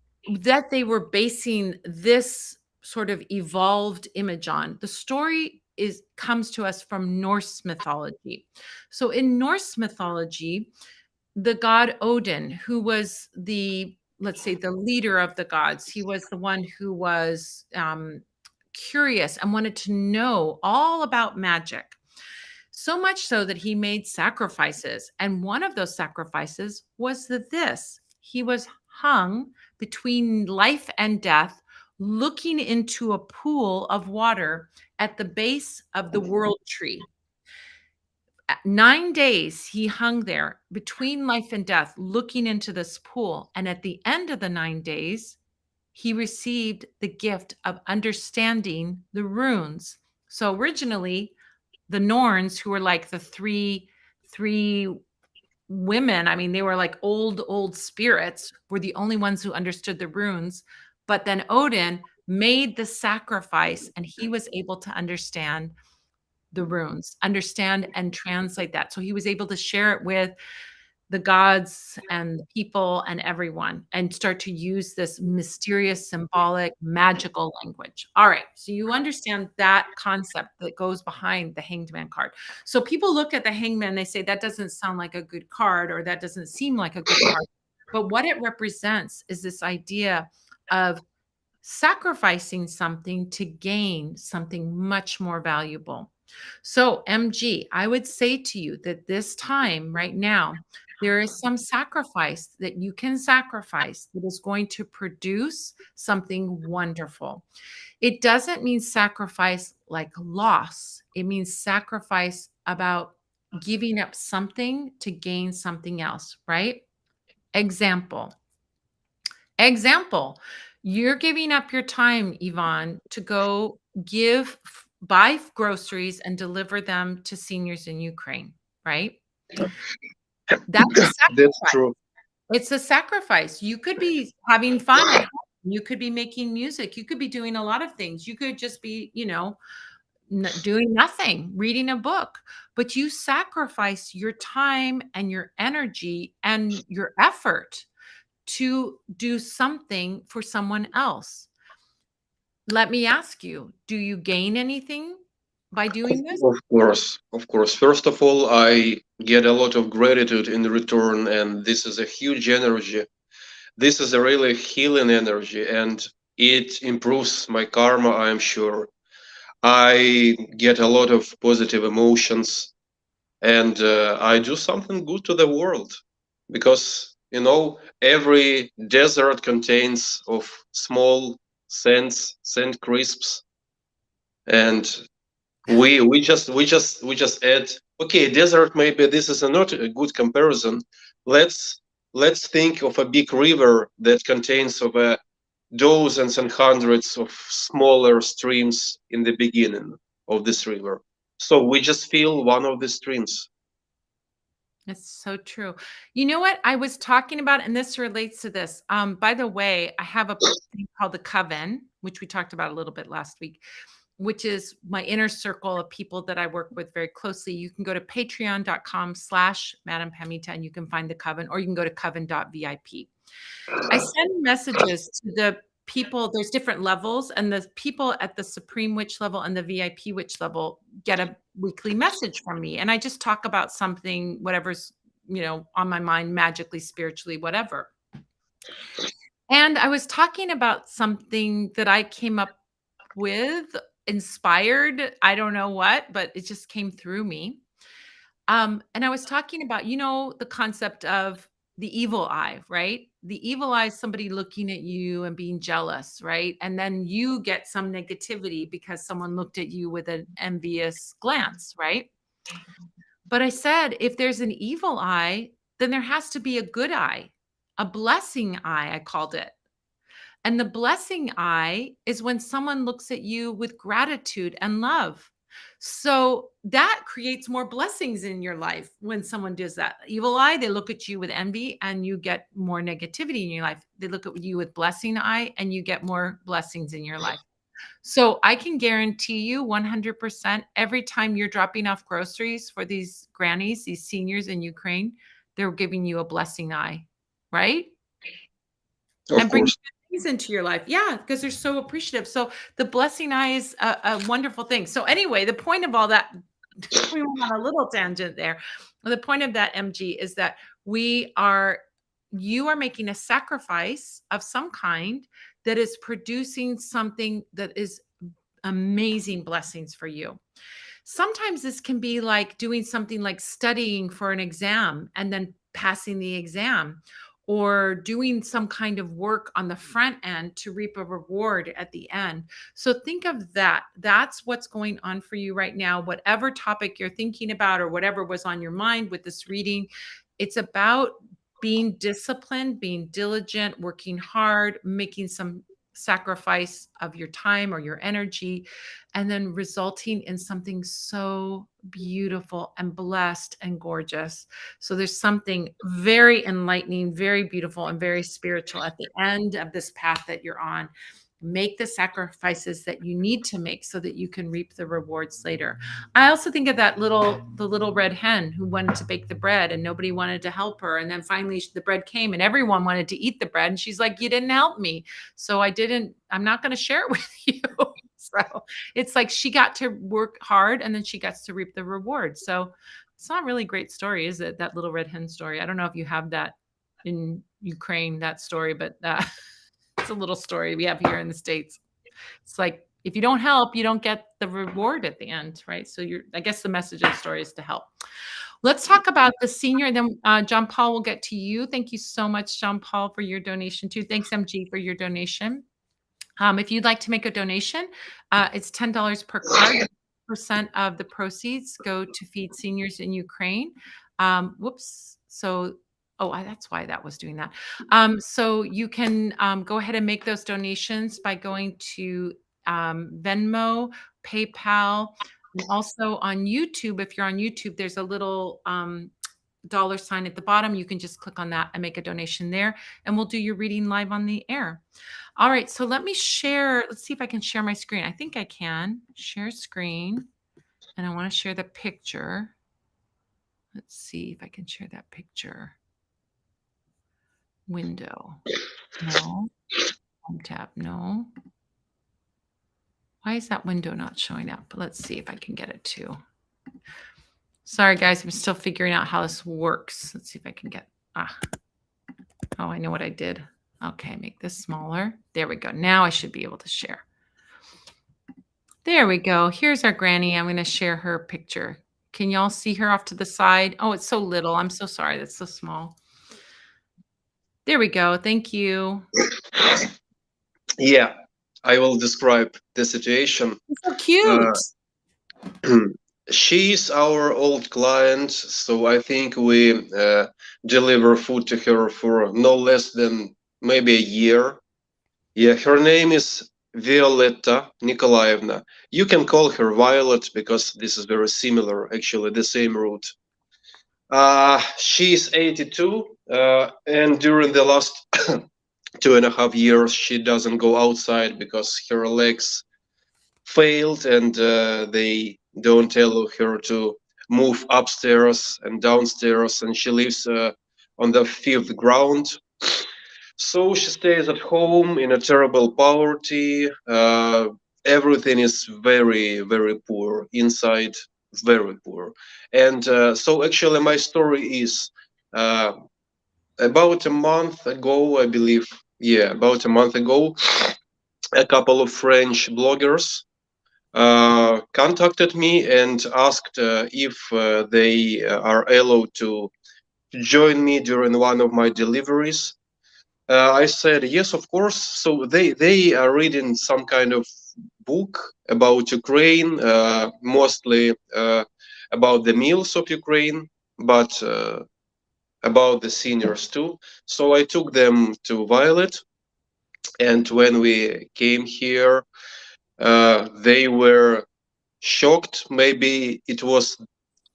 that they were basing this sort of evolved image on, the story comes to us from Norse mythology. So in Norse mythology, the god Odin, who was let's say the leader of the gods, he was the one who was curious and wanted to know all about magic. So much so that he made sacrifices. And one of those sacrifices was this. He was hung between life and death, looking into a pool of water at the base of the world tree. 9 days he hung there between life and death, looking into this pool, and at the end of the 9 days, he received the gift of understanding the runes. So originally, the Norns, who were like the three women, I mean, they were like old spirits, were the only ones who understood the runes. But then Odin made the sacrifice, and he was able to understand the runes, understand and translate that. So he was able to share it with the gods and the people and everyone and start to use this mysterious, symbolic, magical language. All right. So you understand that concept that goes behind the Hanged Man card. So people look at the Hanged Man, they say that doesn't sound like a good card or that doesn't seem like a good card. But what it represents is this idea of sacrificing something to gain something much more valuable. So, MG, I would say to you that this time right now, there is some sacrifice that you can sacrifice that is going to produce something wonderful. It doesn't mean sacrifice like loss, it means sacrifice about giving up something to gain something else, right? Example. Example, you're giving up your time, Yvonne, to go buy groceries and deliver them to seniors in Ukraine, right? That's a That's sacrifice. true. It's a sacrifice. You could be having fun at home. You could be making music. You could be doing a lot of things. You could just be, doing nothing, reading a book, but you sacrifice your time and your energy and your effort to do something for someone else. Let me ask you, do you gain anything by doing this? Of course, of course. First of all, I get a lot of gratitude in return, and this is a huge energy. This is a really healing energy, and it improves my karma, I'm sure. I get a lot of positive emotions, and I do something good to the world because every desert contains of small sand crisps, and we just add. Okay, desert, maybe this is not a good comparison. Let's think of a big river that contains of a dozens and hundreds of smaller streams in the beginning of this river. So we just fill one of the streams. It's so true. You know what I was talking about, and this relates to this. By the way, I have a thing called the Coven, which we talked about a little bit last week, which is my inner circle of people that I work with very closely. You can go to patreon.com/Madam Pamita and you can find the Coven, or you can go to coven.vip. I send messages to the people. There's different levels, and the people at the Supreme Witch level and the VIP Witch level get a weekly message from me. And I just talk about something, whatever's, on my mind, magically, spiritually, whatever. And I was talking about something that I came up with, inspired, I don't know what, but it just came through me. And I was talking about, the concept of the evil eye, right? The evil eye is somebody looking at you and being jealous, right? And then you get some negativity because someone looked at you with an envious glance, right? But I said, if there's an evil eye, then there has to be a good eye, a blessing eye, I called it. And the blessing eye is when someone looks at you with gratitude and love. So that creates more blessings in your life when someone does that. Evil eye, they look at you with envy and you get more negativity in your life. They look at you with blessing eye and you get more blessings in your life. So I can guarantee you 100% every time you're dropping off groceries for these grannies, these seniors in Ukraine, they're giving you a blessing eye, right? Of And bring course. good things into your life. Yeah, because they're so appreciative. So the blessing eye is a wonderful thing. So anyway, the point of all that, we went on a little tangent there. The point of that, MG, is that you are making a sacrifice of some kind that is producing something that is amazing blessings for you. Sometimes this can be like doing something like studying for an exam and then passing the exam, or doing some kind of work on the front end to reap a reward at the end. So think of that. That's what's going on for you right now. Whatever topic you're thinking about or whatever was on your mind with this reading, it's about being disciplined, being diligent, working hard, making some sacrifice of your time or your energy, and then resulting in something so beautiful and blessed and gorgeous. So there's something very enlightening, very beautiful, and very spiritual at the end of this path that you're on. Make the sacrifices that you need to make so that you can reap the rewards later. I also think of the little red hen who wanted to bake the bread and nobody wanted to help her. And then finally the bread came and everyone wanted to eat the bread. And she's like, you didn't help me. So I'm not going to share it with you. So it's like she got to work hard and then she gets to reap the reward. So it's not really a great story, is it? That little red hen story. I don't know if you have that in Ukraine, that story, but it's a little story we have here in the States. It's like, if you don't help, you don't get the reward at the end, right? So I guess the message of the story is to help. Let's talk about the senior, and then John Paul will get to you. Thank you so much, John Paul, for your donation too. Thanks, MG, for your donation. If you'd like to make a donation, it's $10 per card. Percent of the proceeds go to feed seniors in Ukraine. Whoops. So, that's why that was doing that. So you can go ahead and make those donations by going to Venmo, PayPal, and also on YouTube. If you're on YouTube, there's a little dollar sign at the bottom. You can just click on that and make a donation there, and we'll do your reading live on the air. All right, so let me share. Let's see if I can share my screen. I think I can share screen, and I want to share the picture. Let's see if I can share that picture. Window. No. Home tab. No. Why is that window not showing up? Let's see if I can get it to. Sorry, guys. I'm still figuring out how this works. Let's see if I can get. Oh, I know what I did. Okay, make this smaller. There we go. Now I should be able to share. There we go. Here's our granny. I'm going to share her picture. Can y'all see her off to the side? Oh, it's so little. I'm so sorry. That's so small. There we go. Thank you. Yeah, I will describe the situation. It's so cute. She's our old client, so I think we deliver food to her for no less than maybe a year. Yeah, her name is Violetta Nikolaevna. You can call her Violet because this is very similar, actually, the same root. She's 82, and during the last 2.5 years, she doesn't go outside because her legs failed and they don't allow her to move upstairs and downstairs, and she lives on the fifth ground. So she stays at home in a terrible poverty. Everything is very, very poor inside, very poor. And so actually, my story is about a month ago, I believe. Yeah, about a month ago, a couple of French bloggers contacted me and asked if they are allowed to join me during one of my deliveries. I said yes, of course. So they are reading some kind of book about Ukraine, mostly about the meals of Ukraine, but about the seniors too. So I took them to Violet, and when we came here, they were shocked. Maybe it was.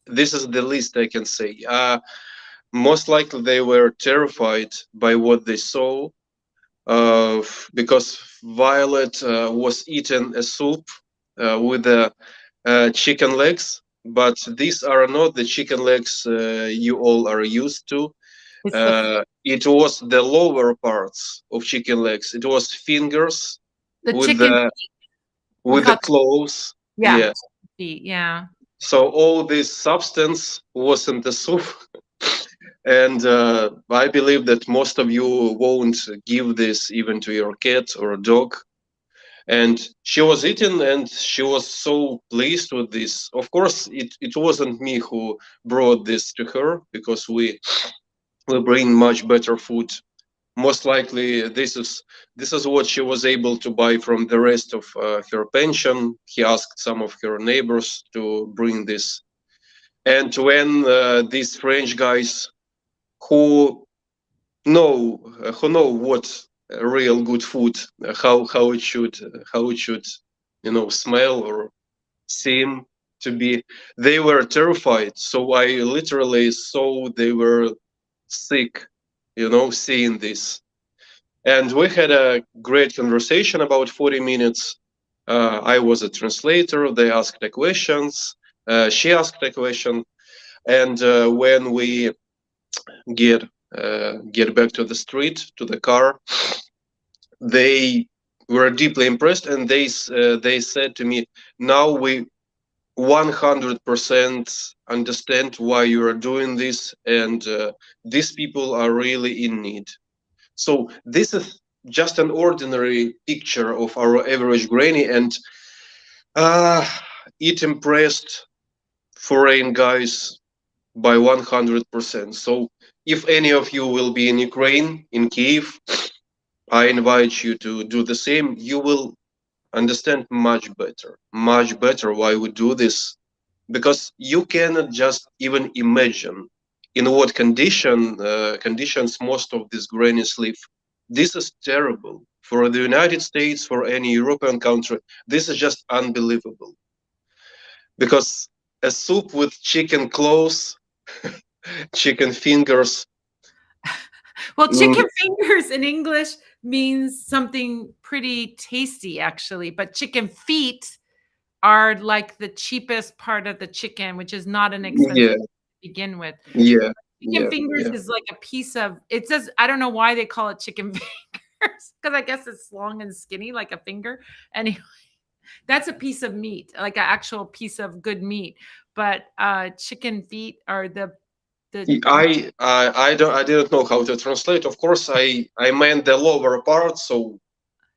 This is the least I can say. Most likely they were terrified by what they saw, because Violet was eating a soup with the chicken legs, but these are not the chicken legs you all are used to. It was the lower parts of chicken legs. It was fingers the with chicken the we with call the claws. yeah, Yeah. feet. Yeah. So all this substance was in the soup. And I believe that most of you won't give this even to your cat or a dog. And she was eating and she was so pleased with this. Of course, it wasn't me who brought this to her, because will bring much better food. Most likely, this is what she was able to buy from the rest of her pension. He asked some of her neighbors to bring this, and when these French guys who who know what real good food, how it should smell or seem to be, they were terrified. So I literally saw they were sick, seeing this. And we had a great conversation about 40 minutes. I was a translator. They asked the questions. She asked the question. And when we get get back to the street, to the car, they were deeply impressed, and they said to me, "Now we 100% understand why you are doing this, and these people are really in need." So this is just an ordinary picture of our average granny, and uh, it impressed foreign guys by 100%. So if any of you will be in Ukraine, in Kiev, I invite you to do the same. You will understand much better why we do this, because you cannot just even imagine in what conditions most of these grannies live. This is terrible for the United States, for any European country. This is just unbelievable, because a soup with chicken claws, chicken fingers. Well, mm, chicken fingers in English means something pretty tasty, actually, but chicken feet are like the cheapest part of the chicken, which is not an expensive yeah, to begin with. yeah, Chicken yeah, fingers yeah. is like a piece of it says I don't know why they call it chicken fingers because I guess it's long and skinny like a finger. Anyway, that's a piece of meat, like an actual piece of good meat. But chicken feet are the I didn't know how to translate. Of course, I meant the lower part. So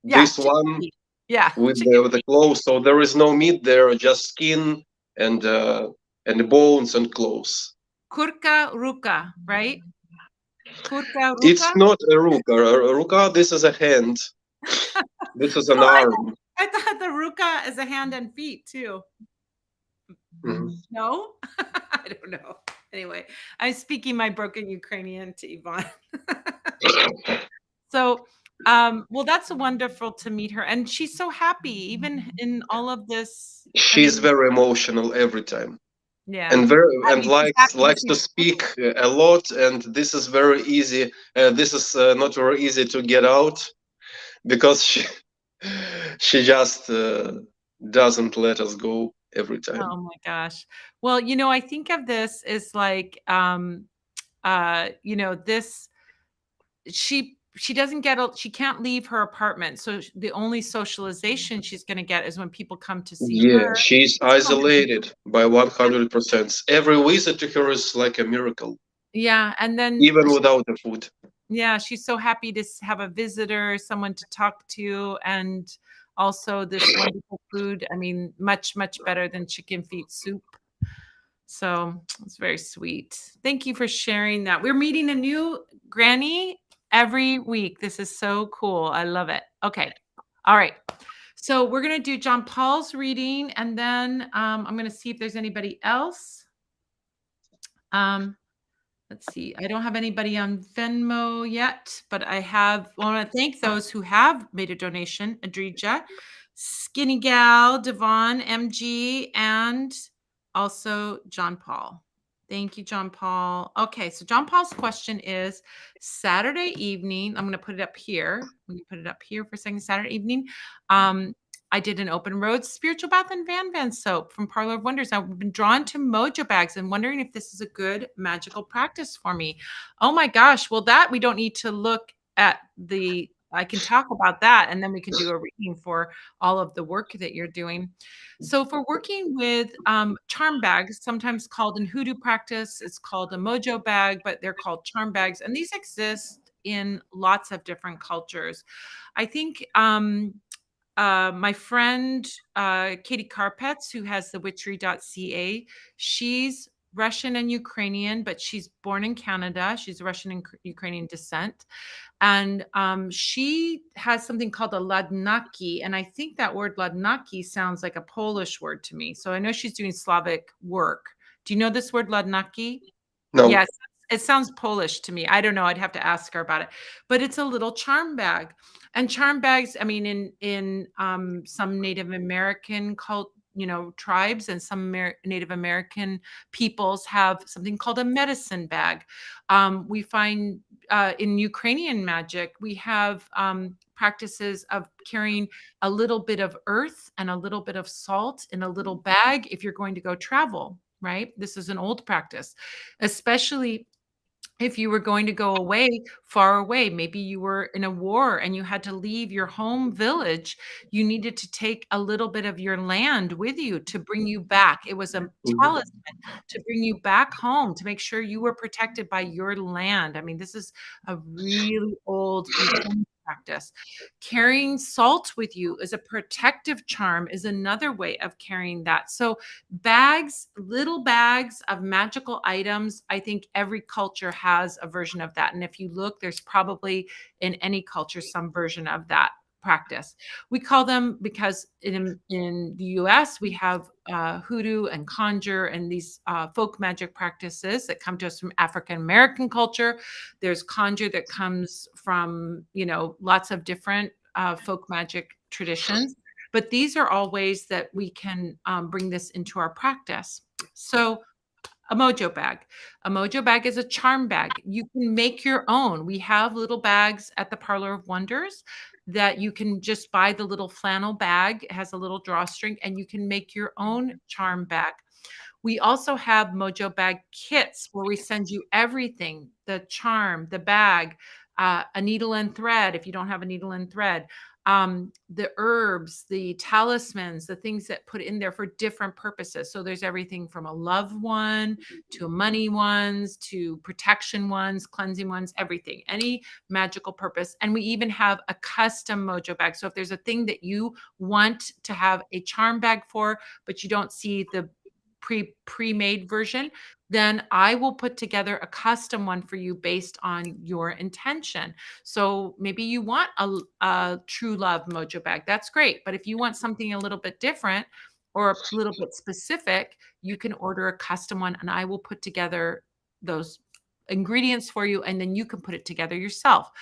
yeah, this chicken one feet. Yeah, with chicken the feet. claws. So there is no meat there, just skin and bones and claws. Kurka ruka, right? Kurka ruka? It's not a ruka. A ruka. This is a hand. This is an Oh, arm. I thought the ruka is a hand and feet too. Mhm. No? I don't know. Anyway, I'm speaking my broken Ukrainian to Yvonne. So, well, that's wonderful to meet her, and she's so happy even in all of this. I She's mean, very emotional every time, yeah. and very I and mean, she's happy to likes see to speak a lot. And this is very easy. This is not very easy to get out, because she just doesn't let us go every time. Oh my gosh. Well, I think of this as like, this she doesn't she can't leave her apartment. So the only socialization she's going to get is when people come to see Yeah, her. she's It's so nice. isolated by 100%. Every visit to her is like a miracle, Yeah, and then even without the food. yeah, she's so happy to have a visitor, someone to talk to, and also this wonderful food. I mean, much, much better than chicken feet soup. So it's very sweet. Thank you for sharing that. We're meeting a new granny every week. This is so cool. I love it. Okay. All right. So we're going to do John Paul's reading, and then I'm going to see if there's anybody else. Um, Let's see. I don't have anybody on Venmo yet, but I want to thank those who have made a donation. Adrija, Skinny Gal, Devon, MG, and also John Paul. Thank you, John Paul. Okay, so John Paul's question is Saturday evening. I'm going to put it up here. We can put it up here for a second. Saturday evening. I did an open road spiritual bath and Van soap from Parlor of Wonders. I've been drawn to mojo bags and wondering if this is a good magical practice for me. Oh my gosh. Well, that we don't need to look at I can talk about that and then we can do a reading for all of the work that you're doing. So for working with charm bags, sometimes called in hoodoo practice, it's called a mojo bag, but they're called charm bags. And these exist in lots of different cultures. I think my friend Katie Carpets, who has the witchery.ca, she's Russian and Ukrainian, but she's born in Canada. She's Russian and Ukrainian descent. And she has something called a ladnaki. And I think that word ladnaki sounds like a Polish word to me. So I know she's doing Slavic work. Do you know this word ladnaki? No. Yes, it sounds Polish to me. I don't know. I'd have to ask her about it. But it's a little charm bag. And charm bags, I mean, in some Native American tribes and some Native American peoples have something called a medicine bag. We find in Ukrainian magic, we have practices of carrying a little bit of earth and a little bit of salt in a little bag if you're going to go travel, right? This is an old practice, especially if you were going to go away, far away. Maybe you were in a war and you had to leave your home village. You needed to take a little bit of your land with you to bring you back. It was a Mhm. talisman to bring you back home, to make sure you were protected by your land. I mean, this is a really old Ukrainian practice. Carrying salt with you as a protective charm is another way of carrying that. So bags, little bags of magical items. I think every culture has a version of that. And if you look, there's probably in any culture some version of that practice. We call them, because in the US, we have hoodoo and conjure and these folk magic practices that come to us from African American culture. There's conjure that comes from, lots of different folk magic traditions. But these are all ways that we can bring this into our practice. So, a mojo bag. A mojo bag is a charm bag. You can make your own. We have little bags at the Parlor of Wonders that you can just buy the little flannel bag. It has a little drawstring, and you can make your own charm bag. We also have mojo bag kits where we send you everything, the charm, the bag, a needle and thread if you don't have a needle and thread, the herbs, the talismans, the things that put in there for different purposes. So there's everything from a love one to a money ones to protection ones, cleansing ones, everything, any magical purpose. And we even have a custom mojo bag. So if there's a thing that you want to have a charm bag for, but you don't see the pre-made version, then I will put together a custom one for you based on your intention. So maybe you want a true love mojo bag. That's great. But if you want something a little bit different or a little bit specific, you can order a custom one and I will put together those ingredients for you and then you can put it together yourself.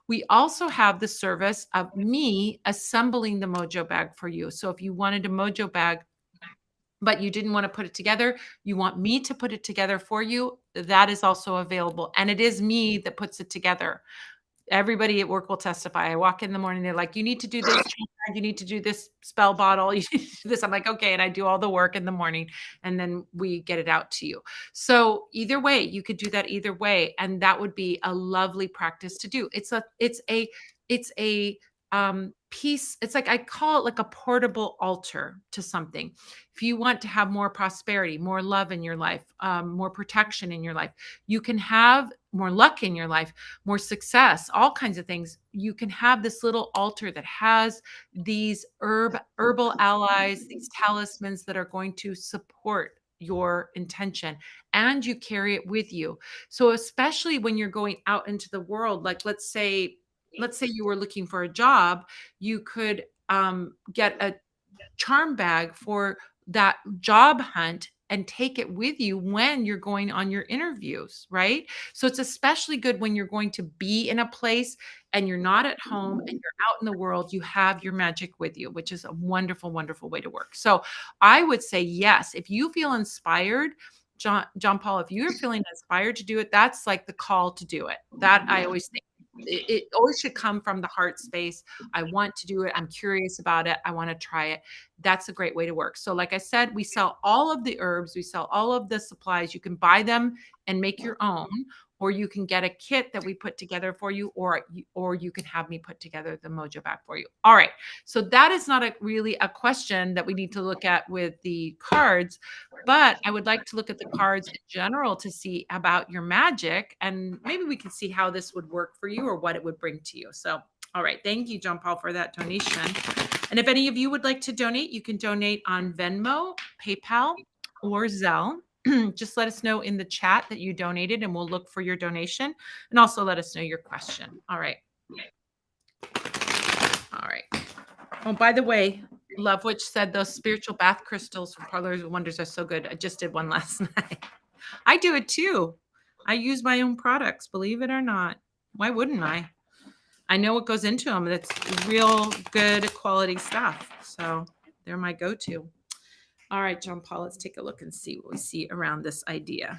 We also have the service of me assembling the mojo bag for you. So if you wanted a mojo bag but you didn't want to put it together, you want me to put it together for you, that is also available. And it is me that puts it together. Everybody at work will testify. I walk in the morning, they're like, "You need to do this, you need to do this spell bottle, you need to do this." I'm like, "Okay," and I do all the work in the morning, and then we get it out to you. So either way, you could do that either way, and that would be a lovely practice to do. It's a piece. It's like I call it like a portable altar to something. If you want to have more prosperity, more love in your life, more protection in your life, you can have more luck in your life, more success, all kinds of things. You can have this little altar that has these herbal allies, these talismans that are going to support your intention and you carry it with you. So especially when you're going out into the world, like let's say you were looking for a job, you could get a charm bag for that job hunt and take it with you when you're going on your interviews, right? So it's especially good when you're going to be in a place and you're not at home and you're out in the world, you have your magic with you, which is a wonderful, wonderful way to work. So I would say yes, if you feel inspired, John Paul, if you're feeling inspired to do it, that's like the call to do it. That I always think it always should come from the heart space. I want to do it. I'm curious about it. I want to try it. That's a great way to work. So, like I said, we sell all of the herbs, we sell all of the supplies. You can buy them and make your own, or you can get a kit that we put together for you, or you can have me put together the mojo bag for you. All right. So that is not really a question that we need to look at with the cards, but I would like to look at the cards in general to see about your magic, and maybe we can see how this would work for you or what it would bring to you. So, all right. Thank you, John Paul, for that donation. And if any of you would like to donate, you can donate on Venmo, PayPal, or Zelle. just let us know in the chat that you donated and we'll look for your donation, and also let us know your question. All right. All right. Oh, by the way, Love Witch said those spiritual bath crystals from Parlors of Wonders are so good. I just did one last night. I do it too. I use my own products, believe it or not. Why wouldn't I? I know what goes into them. That's real good quality stuff. So they're my go-to. All right, John Paul, let's take a look and see what we see around this idea.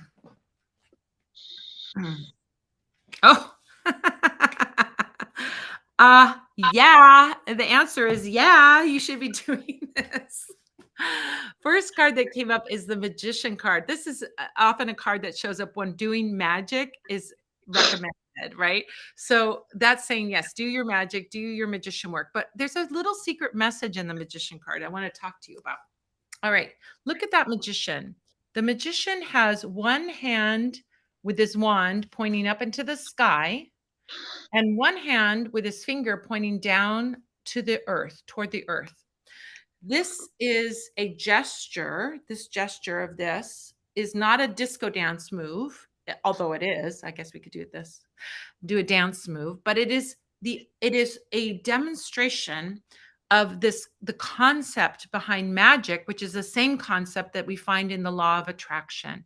Oh, yeah. The answer is yeah, you should be doing this. First card that came up is the Magician card. This is often a card that shows up when doing magic is recommended, right? So that's saying, yes, do your magic, do your magician work. But there's a little secret message in the Magician card I want to talk to you about. All right, look at that magician. The magician has one hand with his wand pointing up into the sky, and one hand with his finger pointing down to the earth, toward the earth. This is a gesture. This gesture of this is not a disco dance move, although it is. I guess we could do a dance move, but it is a demonstration of the concept behind magic, which is the same concept that we find in the law of attraction.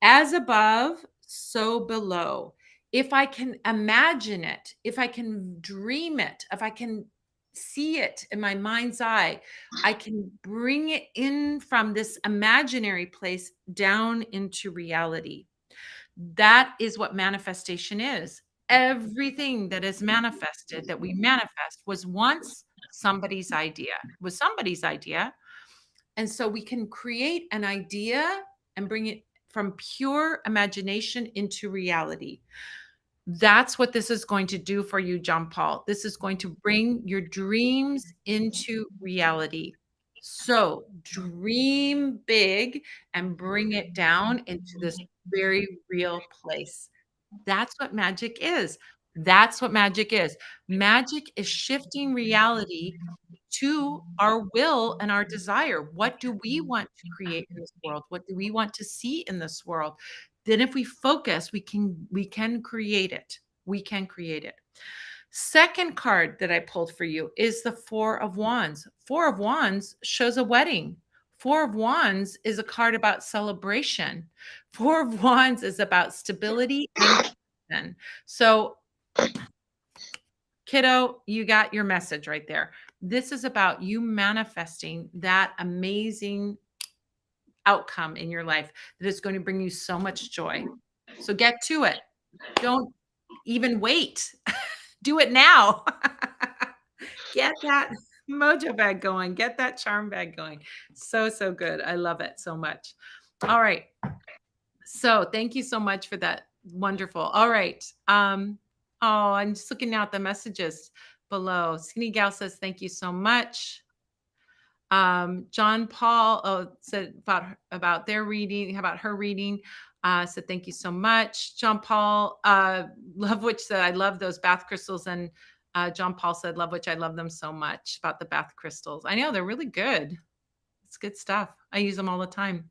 As above, so below. If I can imagine it, if I can dream it, if I can see it in my mind's eye, I can bring it in from this imaginary place down into reality. That is what manifestation is. Everything that is manifested, that we manifest, was once somebody's idea, was somebody's idea. And so we can create an idea and bring it from pure imagination into reality. That's what this is going to do for you, John Paul. This is going to bring your dreams into reality. So dream big and bring it down into this very real place. That's what magic is. That's what magic is. Magic is shifting reality to our will and our desire. What do we want to create in this world? What do we want to see in this world? Then if we focus, we can create it. We can create it. Second card that I pulled for you is the Four of Wands. Four of Wands shows a wedding. Four of Wands is a card about celebration. Four of Wands is about stability and connection. So, kiddo, you got your message right there. This is about you manifesting that amazing outcome in your life that is going to bring you so much joy. So get to it. Don't even wait. Do it now. Get that mojo bag going. Get that charm bag going. So, so good. I love it so much. All right. So thank you so much for that. Wonderful. All right. Oh, I'm just looking now at the messages below. Skinny Gal says, thank you so much. John Paul said about their reading, about her reading. Said thank you so much. John Paul, Love Witch said, I love those bath crystals. And John Paul said, Love Witch, I love them so much, about the bath crystals. I know they're really good. It's good stuff. I use them all the time.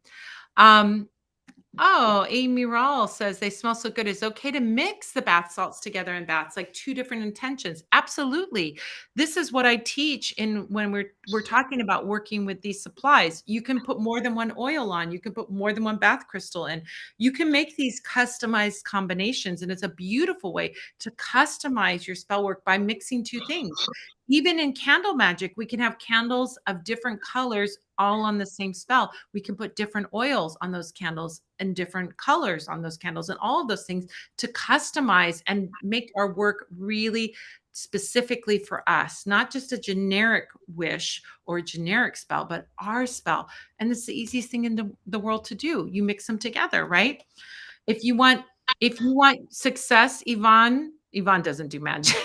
Oh, Amy Rawl says they smell so good. It's okay to mix the bath salts together in baths, like two different intentions. Absolutely. This is what I teach in when we're talking about working with these supplies. You can put more than one oil on. You can put more than one bath crystal in. You can make these customized combinations, and it's a beautiful way to customize your spell work by mixing two things. Even in candle magic, we can have candles of different colors all on the same spell. We can put different oils on those candles and different colors on those candles and all of those things to customize and make our work really specifically for us, not just a generic wish or a generic spell, but our spell. And it's the easiest thing in the world to do. You mix them together, right? If you want success, Yvonne doesn't do magic.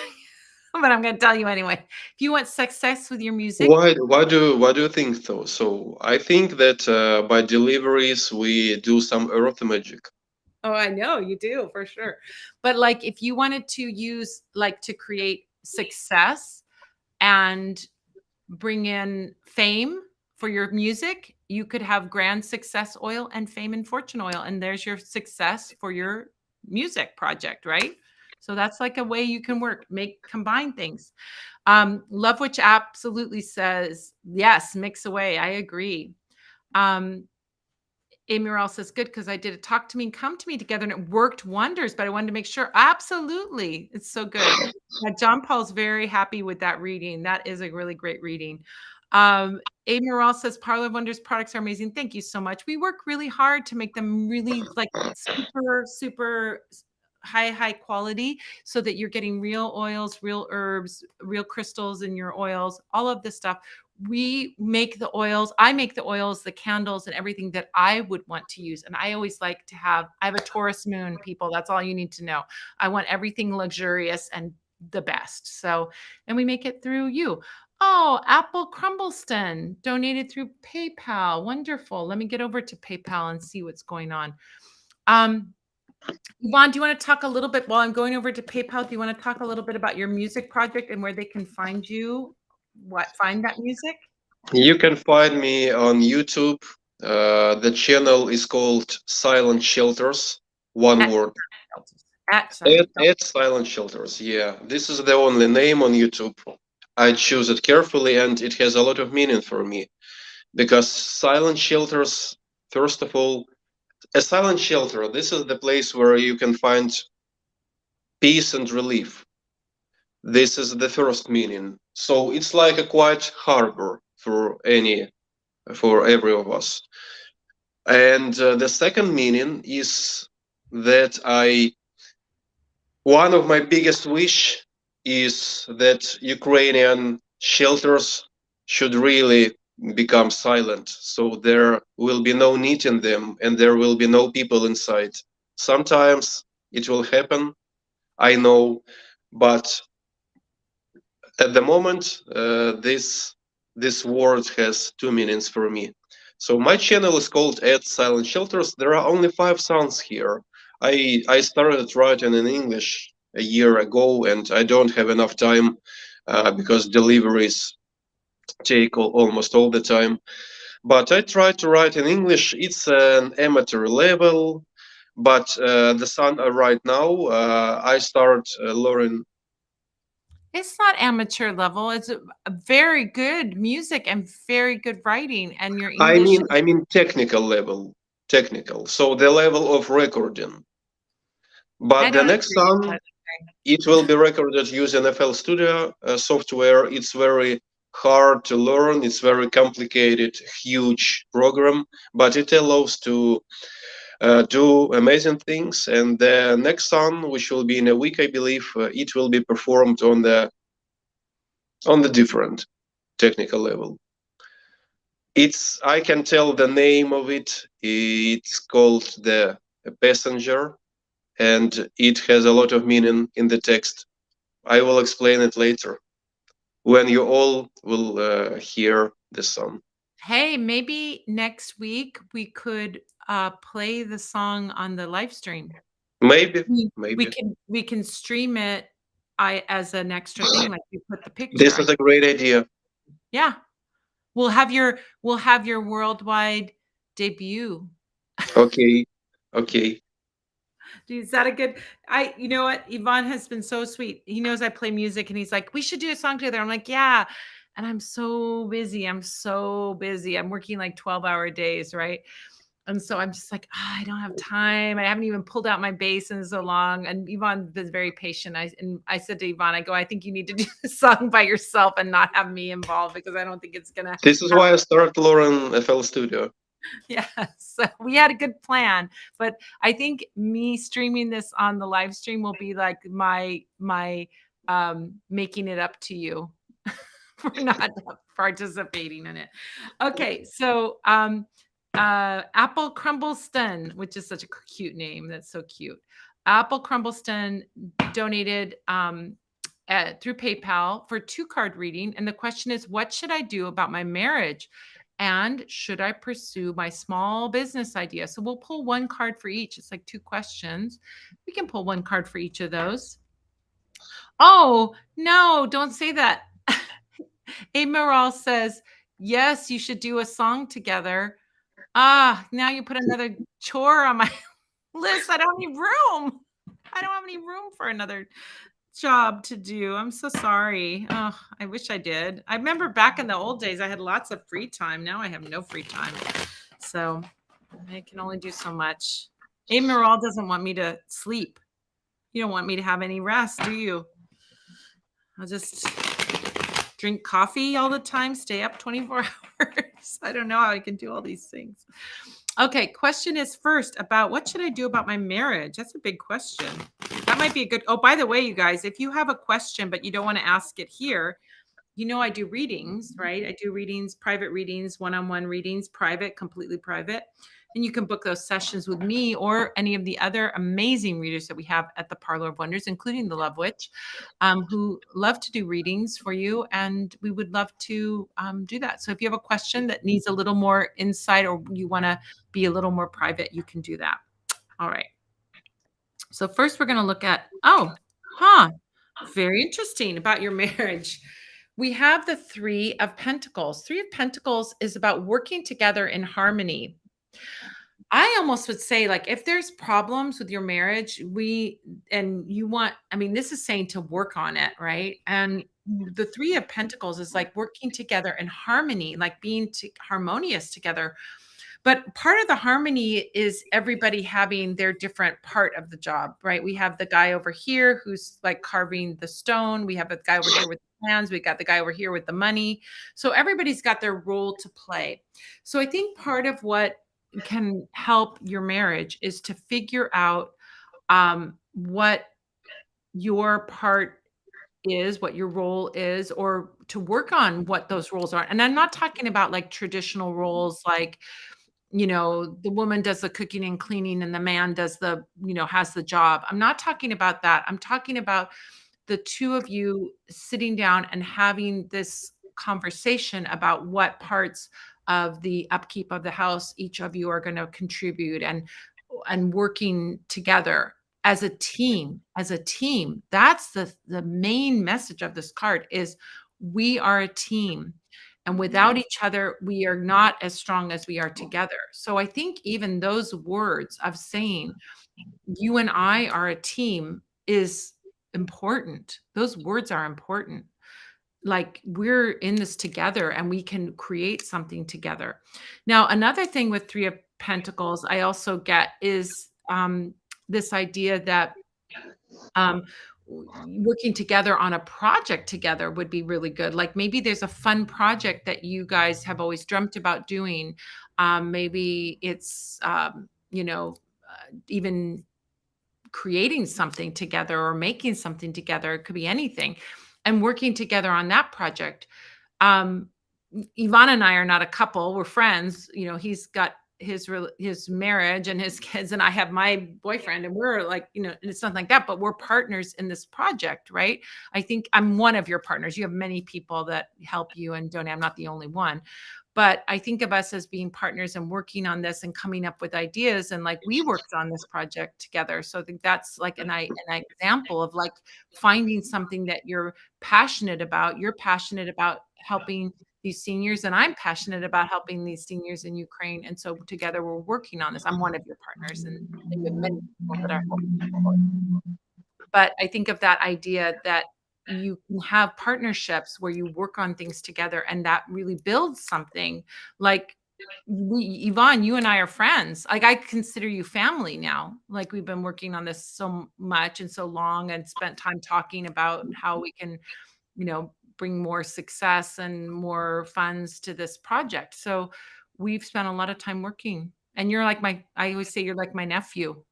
But I'm going to tell you anyway. If you want success with your music, Why do you think so? So I think that by deliveries we do some earth magic. oh, I know you do for sure. But like if you wanted to use like to create success and bring in fame for your music, you could have grand success oil and fame and fortune oil, and there's your success for your music project, right? So that's like a way you can combine things. Love Witch absolutely says, yes, mix away. I agree. Um, Amy Morrell says, good, because I did a talk to me and come to me together and it worked wonders, but I wanted to make sure. Absolutely. It's so good. Yeah, John Paul's very happy with that reading. That is a really great reading. Amy Morrell says, Parlor of Wonders products are amazing. Thank you so much. We work really hard to make them really like super, super high quality so that you're getting real oils, real herbs, real crystals in your oils, all of this stuff. We make the oils. I make the oils, the candles, and everything that I would want to use. And I always like to have, I have a Taurus moon, people. That's all you need to know. I want everything luxurious and the best. So, and we make it through you. Oh, Apple Crumbleston donated through PayPal. Wonderful. Let me get over to PayPal and see what's going on. Yvonne, do you want to talk a little bit while I'm going over to PayPal? Do you want to talk a little bit about your music project and where they can find you? Find that music? You can find me on YouTube. The channel is called Silent Shelters. One At word. shelters. At sorry. At Silent Shelters. Yeah, this is the only name on YouTube. I choose it carefully, and it has a lot of meaning for me because silent shelters. First of all, a silent shelter. This is the place where you can find peace and relief. This is the first meaning. So it's like a quiet harbor for every of us. And the second meaning is that one of my biggest wish is that Ukrainian shelters should really become silent. So there will be no need in them and there will be no people inside. Sometimes it will happen, I know, but at the moment, this word has two meanings for me. So my channel is called At Silent Shelters. There are only 5 songs here. I started writing in English a year ago, and I don't have enough time because deliveries take almost all the time. But I try to write in English. It's an amateur level, but the song right now I start learning. It's not amateur level. It's a very good music and very good writing. And your I English, mean, I mean technical level, technical. So the level of recording. I But the don't next agree with song, that. it will be recorded using FL Studio software. It's very hard to learn. It's very complicated, huge program, but it allows to do amazing things. And the next song, which will be in a week, I believe, it will be performed on the different technical level. It's I can tell the name of it. It's called the Passenger, and it has a lot of meaning in the text. I will explain it later when you all will hear the song. Hey, maybe next week we could play the song on the live stream. Maybe, We maybe can stream it as an extra thing, like you put the picture this on. is a great idea. Yeah. We'll have your worldwide debut. Okay, okay. Is that a good you know what? Yvonne has been so sweet. He knows I play music and he's like, we should do a song together. I'm like, yeah. And I'm so busy. I'm so busy. I'm working like 12-hour days, right? And so I'm just like, I don't have time. I haven't even pulled out my bass in so long. And Yvonne was very patient. I said to Yvonne, I go, I think you need to do the song by yourself and not have me involved because I don't think it's gonna This is have. why I started learning FL Studio. Yeah, so we had a good plan, but I think me streaming this on the live stream will be like my making it up to you for not participating in it. Okay, so Apple Crumbleston, which is such a cute name. That's so cute. Apple Crumbleston donated through PayPal for 2-card reading. And the question is, what should I do about my marriage? And should I pursue my small business idea? So we'll pull 1 card for each. It's like 2 questions. We can pull 1 card for each of those. Oh, no, don't say that. Amoral says, yes, you should do a song together. Ah, now you put another chore on my list. I don't need room. I don't have any room for another job to do. I'm so sorry. Oh, I wish I did. I remember back in the old days, I had lots of free time. Now I have no free time. So I can only do so much. Emerald doesn't want me to sleep. You don't want me to have any rest, do you? I'll just drink coffee all the time, stay up 24 hours. I don't know how I can do all these things. Okay, question is first about what should I do about my marriage? That's a big question. That might be a good. Oh, by the way, you guys, if you have a question but you don't want to ask it here, I do readings, right? I do readings, private readings, one-on-one readings, private, completely private. And you can book those sessions with me or any of the other amazing readers that we have at the Parlor of Wonders, including the Love Witch, who love to do readings for you. And we would love to do that. So if you have a question that needs a little more insight or you want to be a little more private, you can do that. All right. So first we're going to look at, very interesting about your marriage. We have the Three of Pentacles. Three of Pentacles is about working together in harmony. I almost would say, like, if there's problems with your marriage, and you want, I mean, this is saying to work on it, right? And the Three of Pentacles is like working together in harmony, like being harmonious together. But part of the harmony is everybody having their different part of the job, right? We have the guy over here who's like carving the stone. We have a guy over here with the hands. We got the guy over here with the money. So everybody's got their role to play. So I think part of what can help your marriage is to figure out what your part is, what your role is, or to work on what those roles are. And I'm not talking about like traditional roles like the woman does the cooking and cleaning and the man does has the job. I'm not talking about that. I'm talking about the two of you sitting down and having this conversation about what parts of the upkeep of the house each of you are going to contribute, and working together as a team. That's the main message of this card is we are a team, and without each other we are not as strong as we are together. So I think even those words of saying you and I are a team is important. Those words are important. Like, we're in this together and we can create something together. Now, another thing with Three of Pentacles I also get is this idea that um, working together on a project together would be really good. Like, maybe there's a fun project that you guys have always dreamt about doing. Maybe it's, even creating something together or making something together. It could be anything. And working together on that project. Um, Ivan and I are not a couple. We're friends. He's got his marriage and his kids, and I have my boyfriend, and we're like, it's nothing like that, but we're partners in this project, right? I think I'm one of your partners. You have many people that help you and donate. I'm not the only one. But I think of us as being partners and working on this and coming up with ideas. And like, we worked on this project together. So I think that's like an example of like finding something that you're passionate about. You're passionate about helping these seniors, and I'm passionate about helping these seniors in Ukraine. And so together we're working on this. I'm one of your partners, and you have many people that are helping. But I think of that idea that you can have partnerships where you work on things together and that really builds something. Like, Yvonne, you and I are friends. Like, I consider you family now. Like, we've been working on this so much and so long and spent time talking about how we can, bring more success and more funds to this project. So we've spent a lot of time working. And you're like I always say you're like my nephew.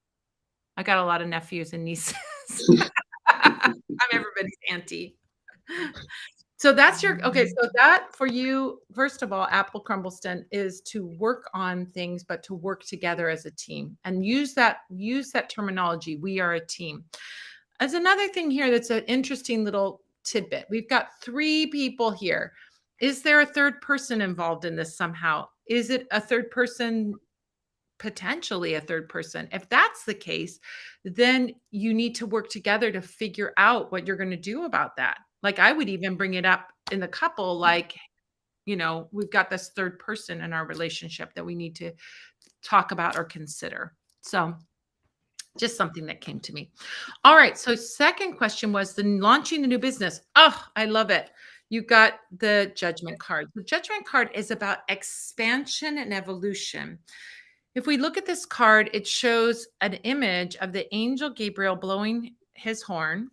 I got a lot of nephews and nieces. I'm everybody's auntie. So that's okay. So that for you, first of all, Apple Crumbleston is to work on things, but to work together as a team and use that terminology. We are a team. As another thing here, that's an interesting little tidbit. We've got three people here. Is there a third person involved in this somehow? Is it a third person? Potentially a third person. If that's the case, then you need to work together to figure out what you're going to do about that. Like, I would even bring it up in the couple, like, we've got this third person in our relationship that we need to talk about or consider. So just something that came to me. All right. So second question was the launching the new business. Oh, I love it. You got the judgment card. The judgment card is about expansion and evolution. If we look at this card, it shows an image of the angel Gabriel blowing his horn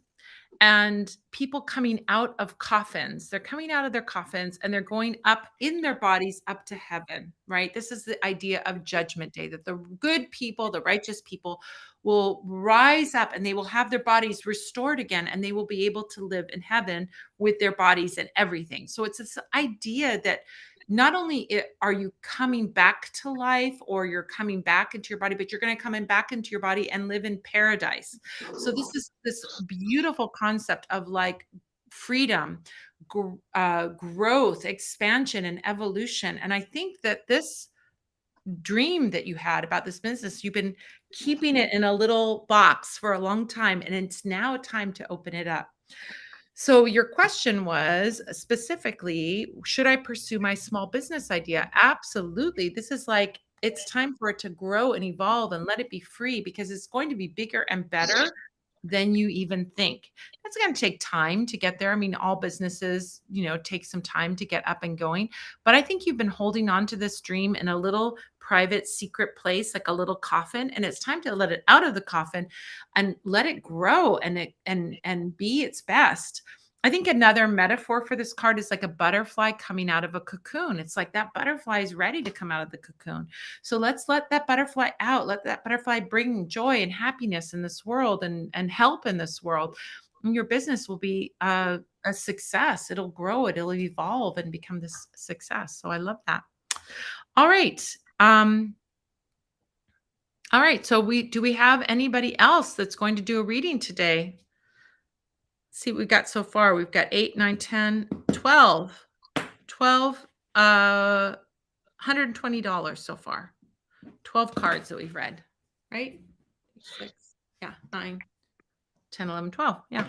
and people coming out of coffins. They're coming out of their coffins and they're going up in their bodies up to heaven, right? This is the idea of judgment day, that the good people, the righteous people will rise up and they will have their bodies restored again and they will be able to live in heaven with their bodies and everything. So it's this idea that not only are you coming back to life or you're coming back into your body, but you're going to come in back into your body and live in paradise. So this is this beautiful concept of like freedom, growth, expansion, and evolution. And I think that this dream that you had about this business, you've been keeping it in a little box for a long time, and it's now time to open it up. So your question was specifically, should I pursue my small business idea? Absolutely. This is like it's time for it to grow and evolve and let it be free because it's going to be bigger and better than you even think. That's going to take time to get there. I mean, all businesses, take some time to get up and going. But I think you've been holding on to this dream in a little private secret place, like a little coffin, and it's time to let it out of the coffin and let it grow and be its best. I think another metaphor for this card is like a butterfly coming out of a cocoon. It's like that butterfly is ready to come out of the cocoon. So let's let that butterfly out. Let that butterfly bring joy and happiness in this world and help in this world. And your business will be a success. It'll grow, it'll evolve and become this success. So I love that. All right. All right. So we have anybody else that's going to do a reading today? See what we've got so far. We've got 8, 9, 10, 12. 12, $120 so far. 12 cards that we've read, right? 6, yeah, 9, 10, 11, 12. Yeah.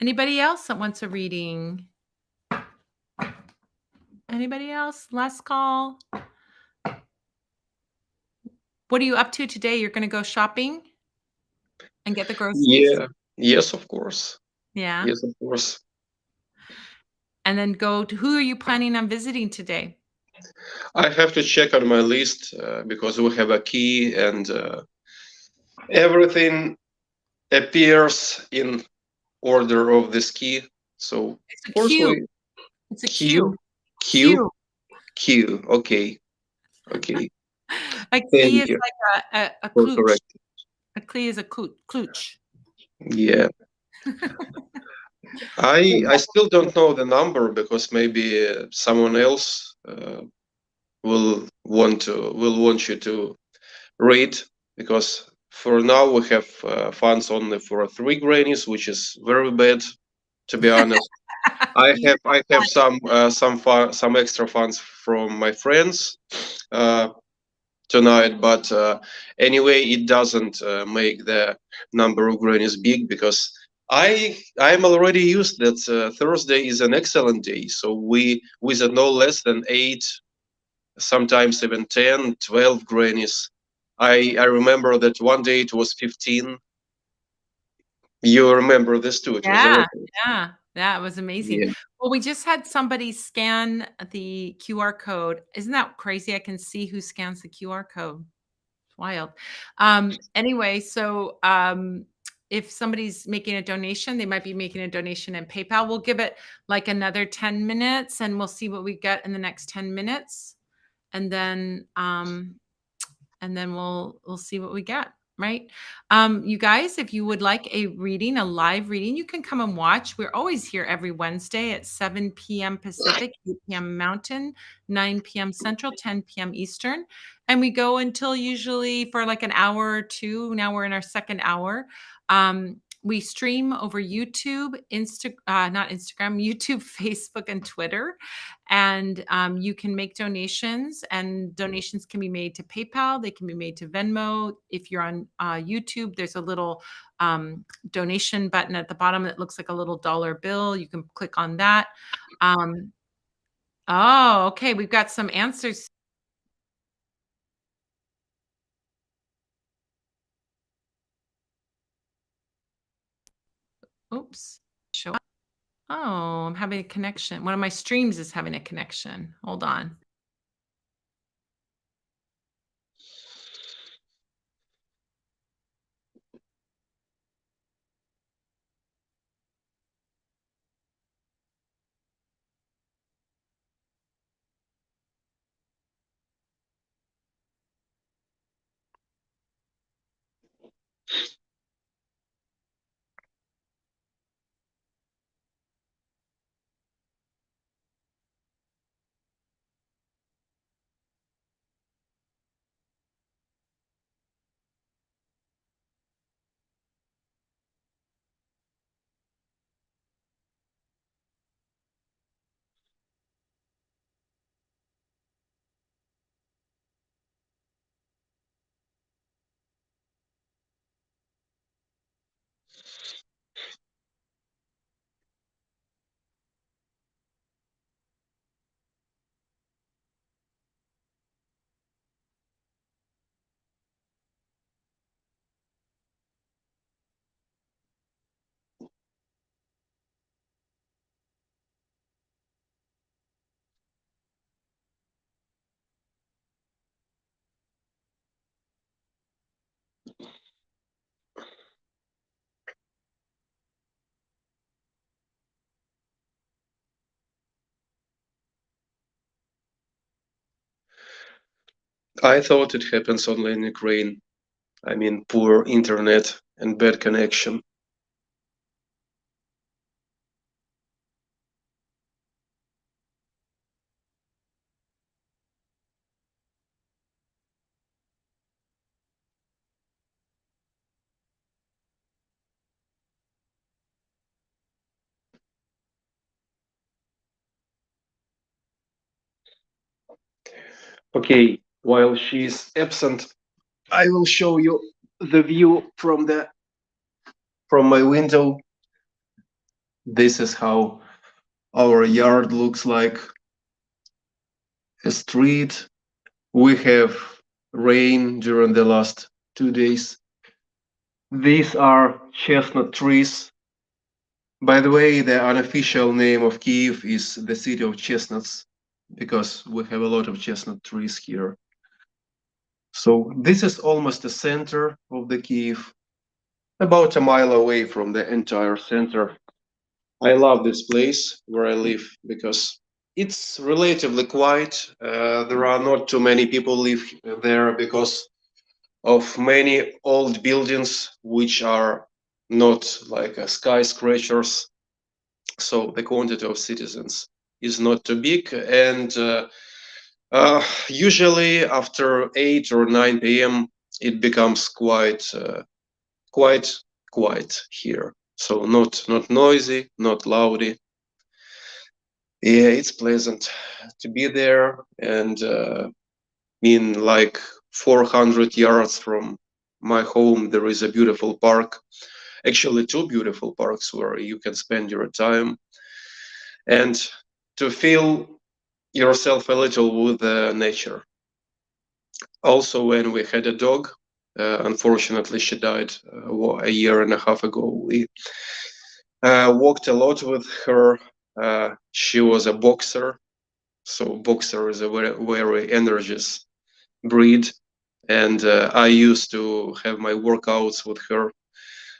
Anybody else that wants a reading? Anybody else? Last call. What are you up to today? You're going to go shopping and get the groceries? Yeah. Yes, of course. Yeah. Yes, of course. And then go to who are you planning on visiting today? I have to check on my list because we have a key and everything appears in order of this key. So It's a Q. firstly, It's a Q. Q, Q, Q. Q. Okay, okay. A key Thank is you like a for klooch. correcting. A key is a klooch. Yeah, I still don't know the number because maybe someone else will want you to read because for now we have funds only for 3 grannies, which is very bad, to be honest. I You have I have some extra funds from my friends uh, tonight, but anyway, it doesn't make the number of grannies big because I'm already used that Thursday is an excellent day, so we visit no less than 8, sometimes even 10, 12 grannies. I remember that one day it was 15. You remember this too? It was a Yeah, record. yeah, that was amazing. Yeah. Well, we just had somebody scan the QR code. Isn't that crazy? I can see who scans the QR code. It's wild. Anyway, so if somebody's making a donation, they might be making a donation in PayPal. We'll give it like another 10 minutes and we'll see what we get in the next 10 minutes. And then we'll see what we get, right? You guys, if you would like a reading, a live reading, you can come and watch. We're always here every Wednesday at 7 p.m. Pacific, 8 p.m. Mountain, 9 p.m. Central, 10 p.m. Eastern. And we go until usually for like an hour or two. Now we're in our second hour. We stream over YouTube, not Instagram, YouTube, Facebook, and Twitter. And you can make donations, and donations can be made to PayPal. They can be made to Venmo. If you're on YouTube, there's a little donation button at the bottom that looks like a little dollar bill. You can click on that. Oh, okay, we've got some answers. Oops. Show up. Oh, I'm having a connection. One of my streams is having a connection. Hold on. I thought it happens only in Ukraine. I mean, poor internet and bad connection. Okay, while she's absent, I will show you the view from my window. This is how our yard looks like. A street. We have rain during the last 2 days. These are chestnut trees. By the way, the unofficial name of Kiev is the city of chestnuts because we have a lot of chestnut trees here. So this is almost the center of the Kiev, about a mile away from the entire center. I love this place where I live because it's relatively quiet. There are not too many people live there because of many old buildings which are not like skyscrapers. So the quantity of citizens is not too big, and usually after 8 or 9 p.m. it becomes quite quiet here. So not noisy, not loudy. Yeah, it's pleasant to be there, and in like 400 yards from my home there is a beautiful park, actually two beautiful parks where you can spend your time and to feel yourself a little with nature. Also, when we had a dog, unfortunately she died a year and a half ago. We walked a lot with her. She was a boxer, so boxer is a very energized breed, and I used to have my workouts with her.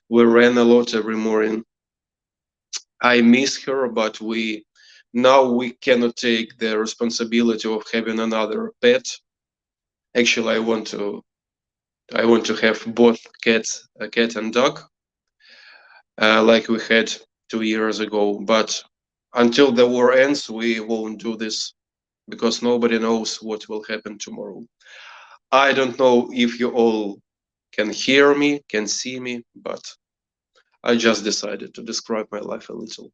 We ran a lot every morning. I miss her, but we cannot take the responsibility of having another pet. Actually, I want to have both cats, a cat and dog, like we had 2 years ago. But until the war ends, we won't do this because nobody knows what will happen tomorrow. I don't know if you all can hear me, can see me, but I just decided to describe my life a little.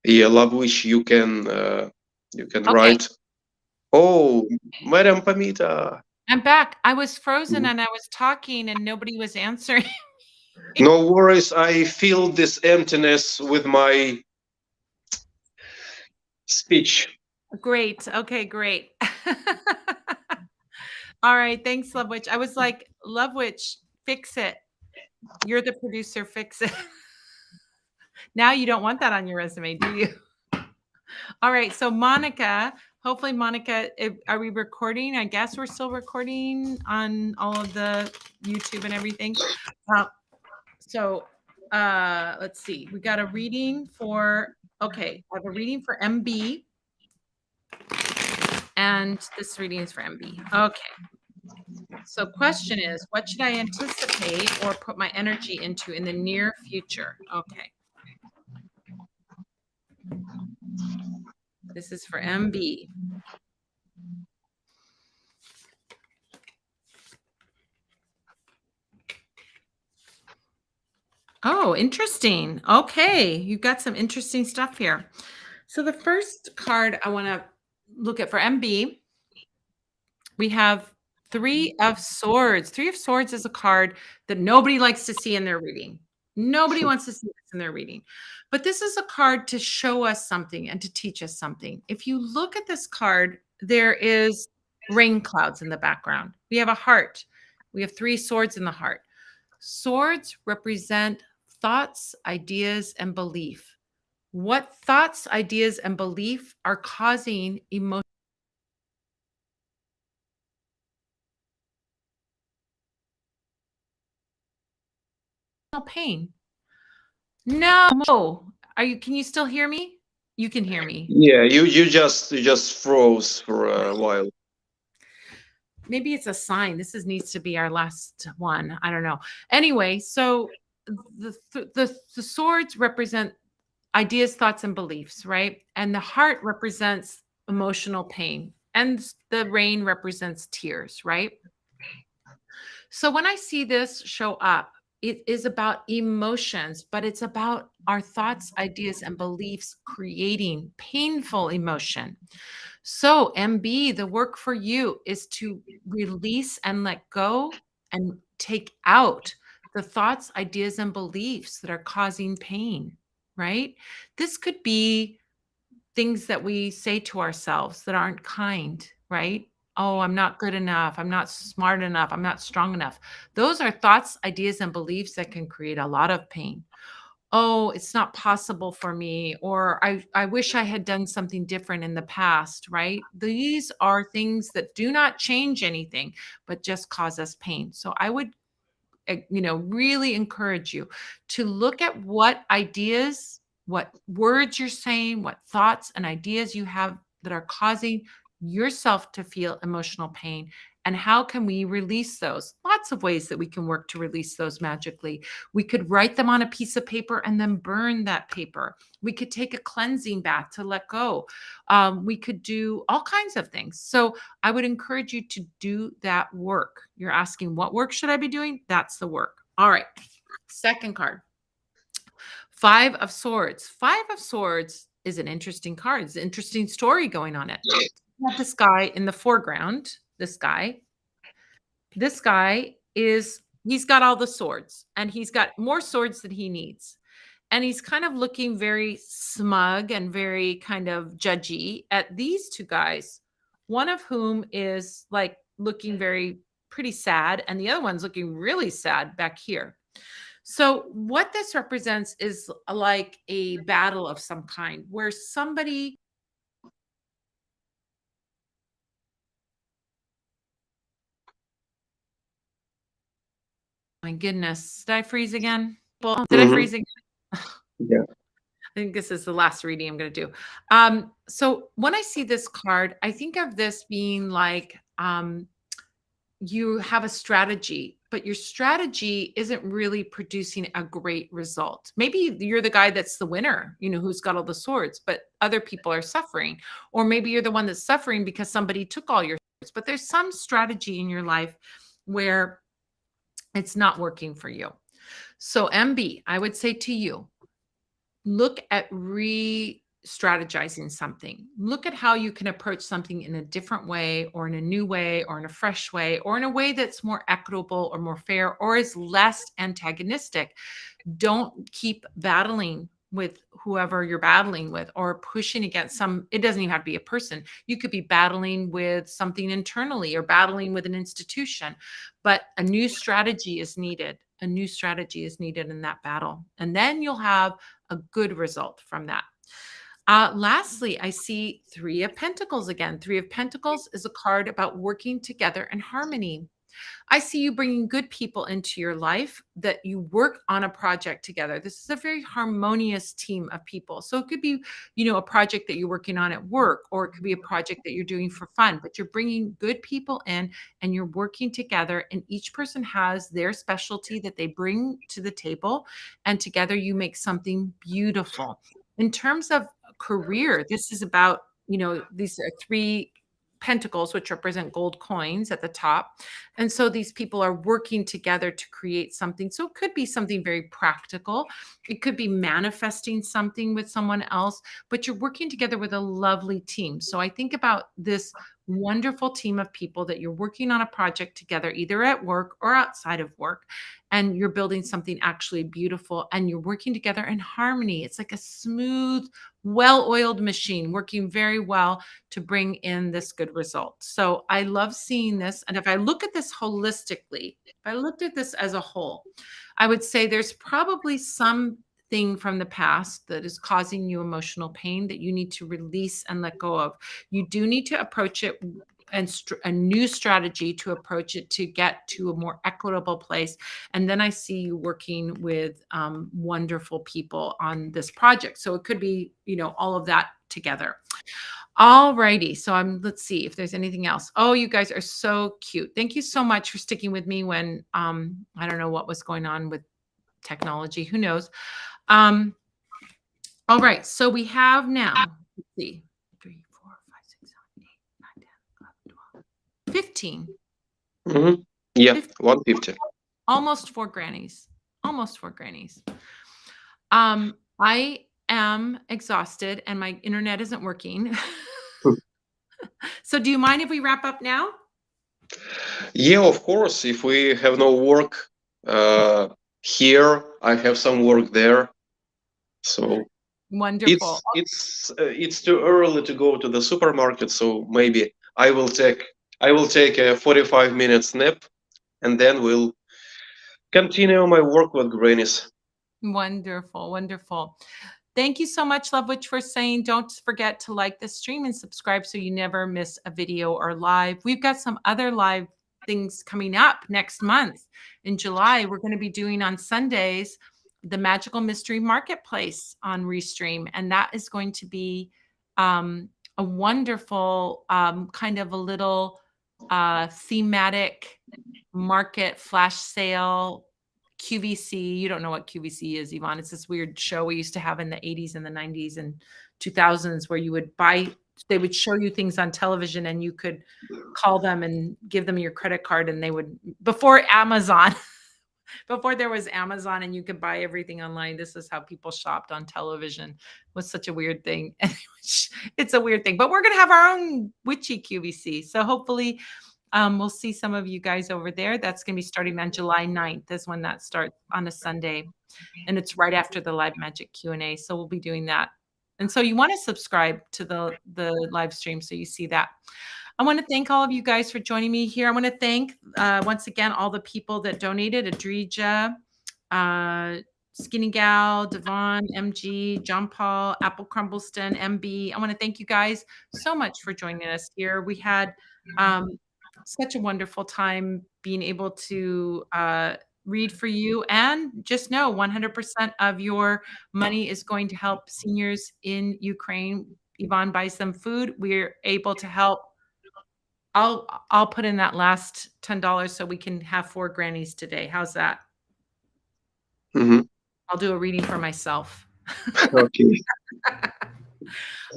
Yeah, love wish you can Okay, write. Oh, Madam Pamita. I'm back. I was frozen and I was talking and nobody was answering. No worries. I feel this emptiness with my speech. Great. Okay, great. All right. Thanks, Love Witch. I was like, Love Witch, fix it. You're the producer, fix it. Now you don't want that on your resume, do you? All right. So, Monica, hopefully, Monica, are we recording? I guess we're still recording on all of the YouTube and everything. Uh, so, let's see. We got a reading for, okay, I have a reading for MB. And this reading is for MB. Okay. So question is, what should I anticipate or put my energy into in the near future? Okay. This is for MB. Oh, interesting. Okay. You've got some interesting stuff here. So the first card I want to look at for MB, we have Three of Swords. Three of Swords is a card that nobody likes to see in their reading. Nobody wants to see this in their reading. But this is a card to show us something and to teach us something. If you look at this card, there is rain clouds in the background. We have a heart. We have three swords in the heart. Swords represent thoughts, ideas, and belief. What thoughts, ideas, and belief are causing emotional pain? No. Can you still hear me? You can hear me. Yeah, you just froze for a while. Maybe it's a sign. Needs to be our last one. I don't know. Anyway, so the swords represent ideas, thoughts, and beliefs, right? And the heart represents emotional pain, and the rain represents tears, right? So when I see this show up, it is about emotions, but it's about our thoughts, ideas, and beliefs creating painful emotion. So, MB, the work for you is to release and let go and take out the thoughts, ideas, and beliefs that are causing pain, right? This could be things that we say to ourselves that aren't kind, right? Oh, I'm not good enough. I'm not smart enough. I'm not strong enough. Those are thoughts, ideas, and beliefs that can create a lot of pain. Oh, it's not possible for me, or I wish I had done something different in the past, right? These are things that do not change anything, but just cause us pain. So I would really encourage you to look at what ideas, what words you're saying, what thoughts and ideas you have that are causing yourself to feel emotional pain. And how can we release those? Lots of ways that we can work to release those magically. We could write them on a piece of paper and then burn that paper. We could take a cleansing bath to let go. We could do all kinds of things. So I would encourage you to do that work. You're asking, what work should I be doing? That's the work. All right. Second card, Five of Swords. Five of Swords is an interesting card. It's an interesting story going on it. You have this guy in the foreground. This guy. He's got all the swords and he's got more swords than he needs. And he's kind of looking very smug and very kind of judgy at these two guys, one of whom is like looking very pretty sad, and the other one's looking really sad back here. So, what this represents is like a battle of some kind where somebody, my goodness, did I freeze again? Well, did I freeze again? Yeah. I think this is the last reading I'm going to do. So when I see this card, I think of this being like you have a strategy, but your strategy isn't really producing a great result. Maybe you're the guy that's the winner, who's got all the swords, but other people are suffering. Or maybe you're the one that's suffering because somebody took all your swords. But there's some strategy in your life where it's not working for you. So, MB, I would say to you, look at restructuring strategizing something. Look at how you can approach something in a different way, or in a new way, or in a fresh way, or in a way that's more equitable or more fair, or is less antagonistic. Don't keep battling with whoever you're battling with, or pushing against it doesn't even have to be a person. You could be battling with something internally, or battling with an institution, but a new strategy is needed. A new strategy is needed in that battle. And then you'll have a good result from that. Lastly, I see Three of Pentacles again. Three of Pentacles is a card about working together in harmony. I see you bringing good people into your life, that you work on a project together. This is a very harmonious team of people. So it could be, a project that you're working on at work, or it could be a project that you're doing for fun, but you're bringing good people in and you're working together, and each person has their specialty that they bring to the table, and together you make something beautiful. In terms of career, this is about, these are three pentacles, which represent gold coins at the top. And so these people are working together to create something. So it could be something very practical. It could be manifesting something with someone else, but you're working together with a lovely team. So I think about this wonderful team of people that you're working on a project together, either at work or outside of work, and you're building something actually beautiful, and you're working together in harmony. It's like a smooth, well-oiled machine working very well to bring in this good result. So I love seeing this. And if I look at this holistically, if I looked at this as a whole, I would say there's probably something from the past that is causing you emotional pain that you need to release and let go of. You do need to approach it, and a new strategy to approach it, to get to a more equitable place. And then I see you working with wonderful people on this project. So it could be, all of that together. All righty. So let's see if there's anything else. Oh, you guys are so cute. Thank you so much for sticking with me when I don't know what was going on with technology. Who knows? All right. So we have now, let's see, 3, 4, 5, 6, 7, 8, 9, 10, 11, 12, 15. Mm-hmm. Yeah, 15. 150. Almost 4 grannies. Almost 4 grannies. I am exhausted and my internet isn't working. So do you mind if we wrap up now? Yeah, of course. If we have no work here, I have some work there. So Wonderful. it's too early to go to the supermarket. So maybe I will take a 45 minutes nap, and then we'll continue my work with grannies. Wonderful. Wonderful. Thank you so much, Love Witch, for saying don't forget to like the stream and subscribe so you never miss a video or live. We've got some other live things coming up next month. In July, we're going to be doing on Sundays the Magical Mystery Marketplace on Restream. And that is going to be a wonderful kind of a little thematic market flash sale. QVC, you don't know what QVC is, Yvonne. It's this weird show we used to have in the 80s and the 90s and 2000s where you would they would show you things on television and you could call them and give them your credit card, and they would, before Amazon, before there was Amazon and you could buy everything online, this is how people shopped on television. It was such a weird thing. It's a weird thing, but we're going to have our own witchy QVC. So hopefully we'll see some of you guys over there. That's going to be starting on July 9th is when that starts, on a Sunday. And it's right after the live magic Q&A. So we'll be doing that. And so you want to subscribe to the live stream so you see that. I want to thank all of you guys for joining me here. I want to thank once again all the people that donated: Adrija, Skinny Gal, Devon, MG, John Paul, Apple Crumbleston, MB. I want to thank you guys so much for joining us here. We had such a wonderful time being able to read for you, and just know 100% of your money is going to help seniors in Ukraine. Yvonne buys them food. We're able to help. I'll put in that last $10 so we can have 4 grannies today. How's that? Mm-hmm. I'll do a reading for myself. Okay.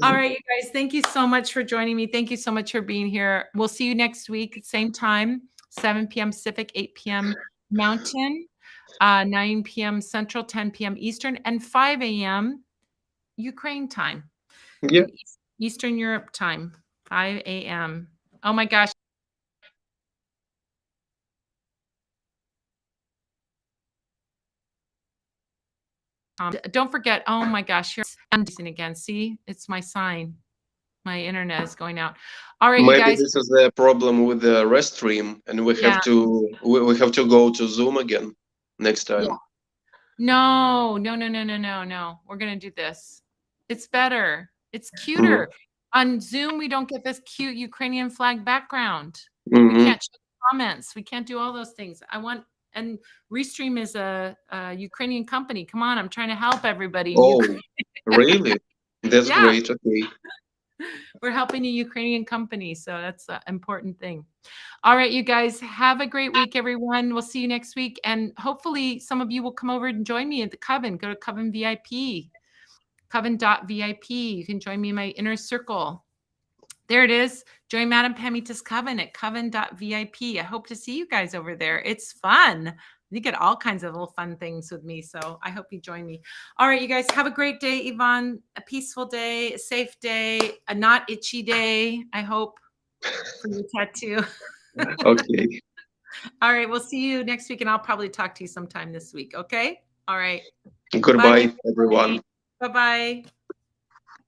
All right, you guys, thank you so much for joining me. Thank you so much for being here. We'll see you next week, same time, 7 p.m. Pacific, 8 p.m. Mountain, 9 p.m. Central, 10 p.m. Eastern, and 5 a.m. Ukraine time. Yeah. in Eastern Europe time, 5 a.m. Oh my gosh. Don't forget. Oh my gosh. Here's again. See, it's my sign. My internet is going out. All right, you Maybe guys. this is the problem with the rest stream, and Yeah. we have to go to Zoom again next Yeah. time. No, no, no, no, no, no, no. We're gonna do this. It's better. It's Mm. cuter. On Zoom, we don't get this cute Ukrainian flag background. We Hmm. can't show comments. We can't do all those things. I want and Restream is a Ukrainian company. Come on, I'm trying to help everybody in Oh, Ukraine. really? That's Yeah, great. Okay. we're helping a Ukrainian company, so that's an important thing. All right, you guys, have a great week, everyone. We'll see you next week. And hopefully, some of you will come over and join me at the Coven. Go to Coven VIP, coven.vip. You can join me in my inner circle. There it is. Join Madam Pamita's Coven at coven.vip. I hope to see you guys over there. It's fun. You get all kinds of little fun things with me. So I hope you join me. All right, you guys, have a great day, Yvonne. A peaceful day, a safe day, a not itchy day, I hope, for your tattoo. Okay. All right, we'll see you next week, and I'll probably talk to you sometime this week. Okay. All right. Bye, Goodbye, everybody. everyone. Bye bye.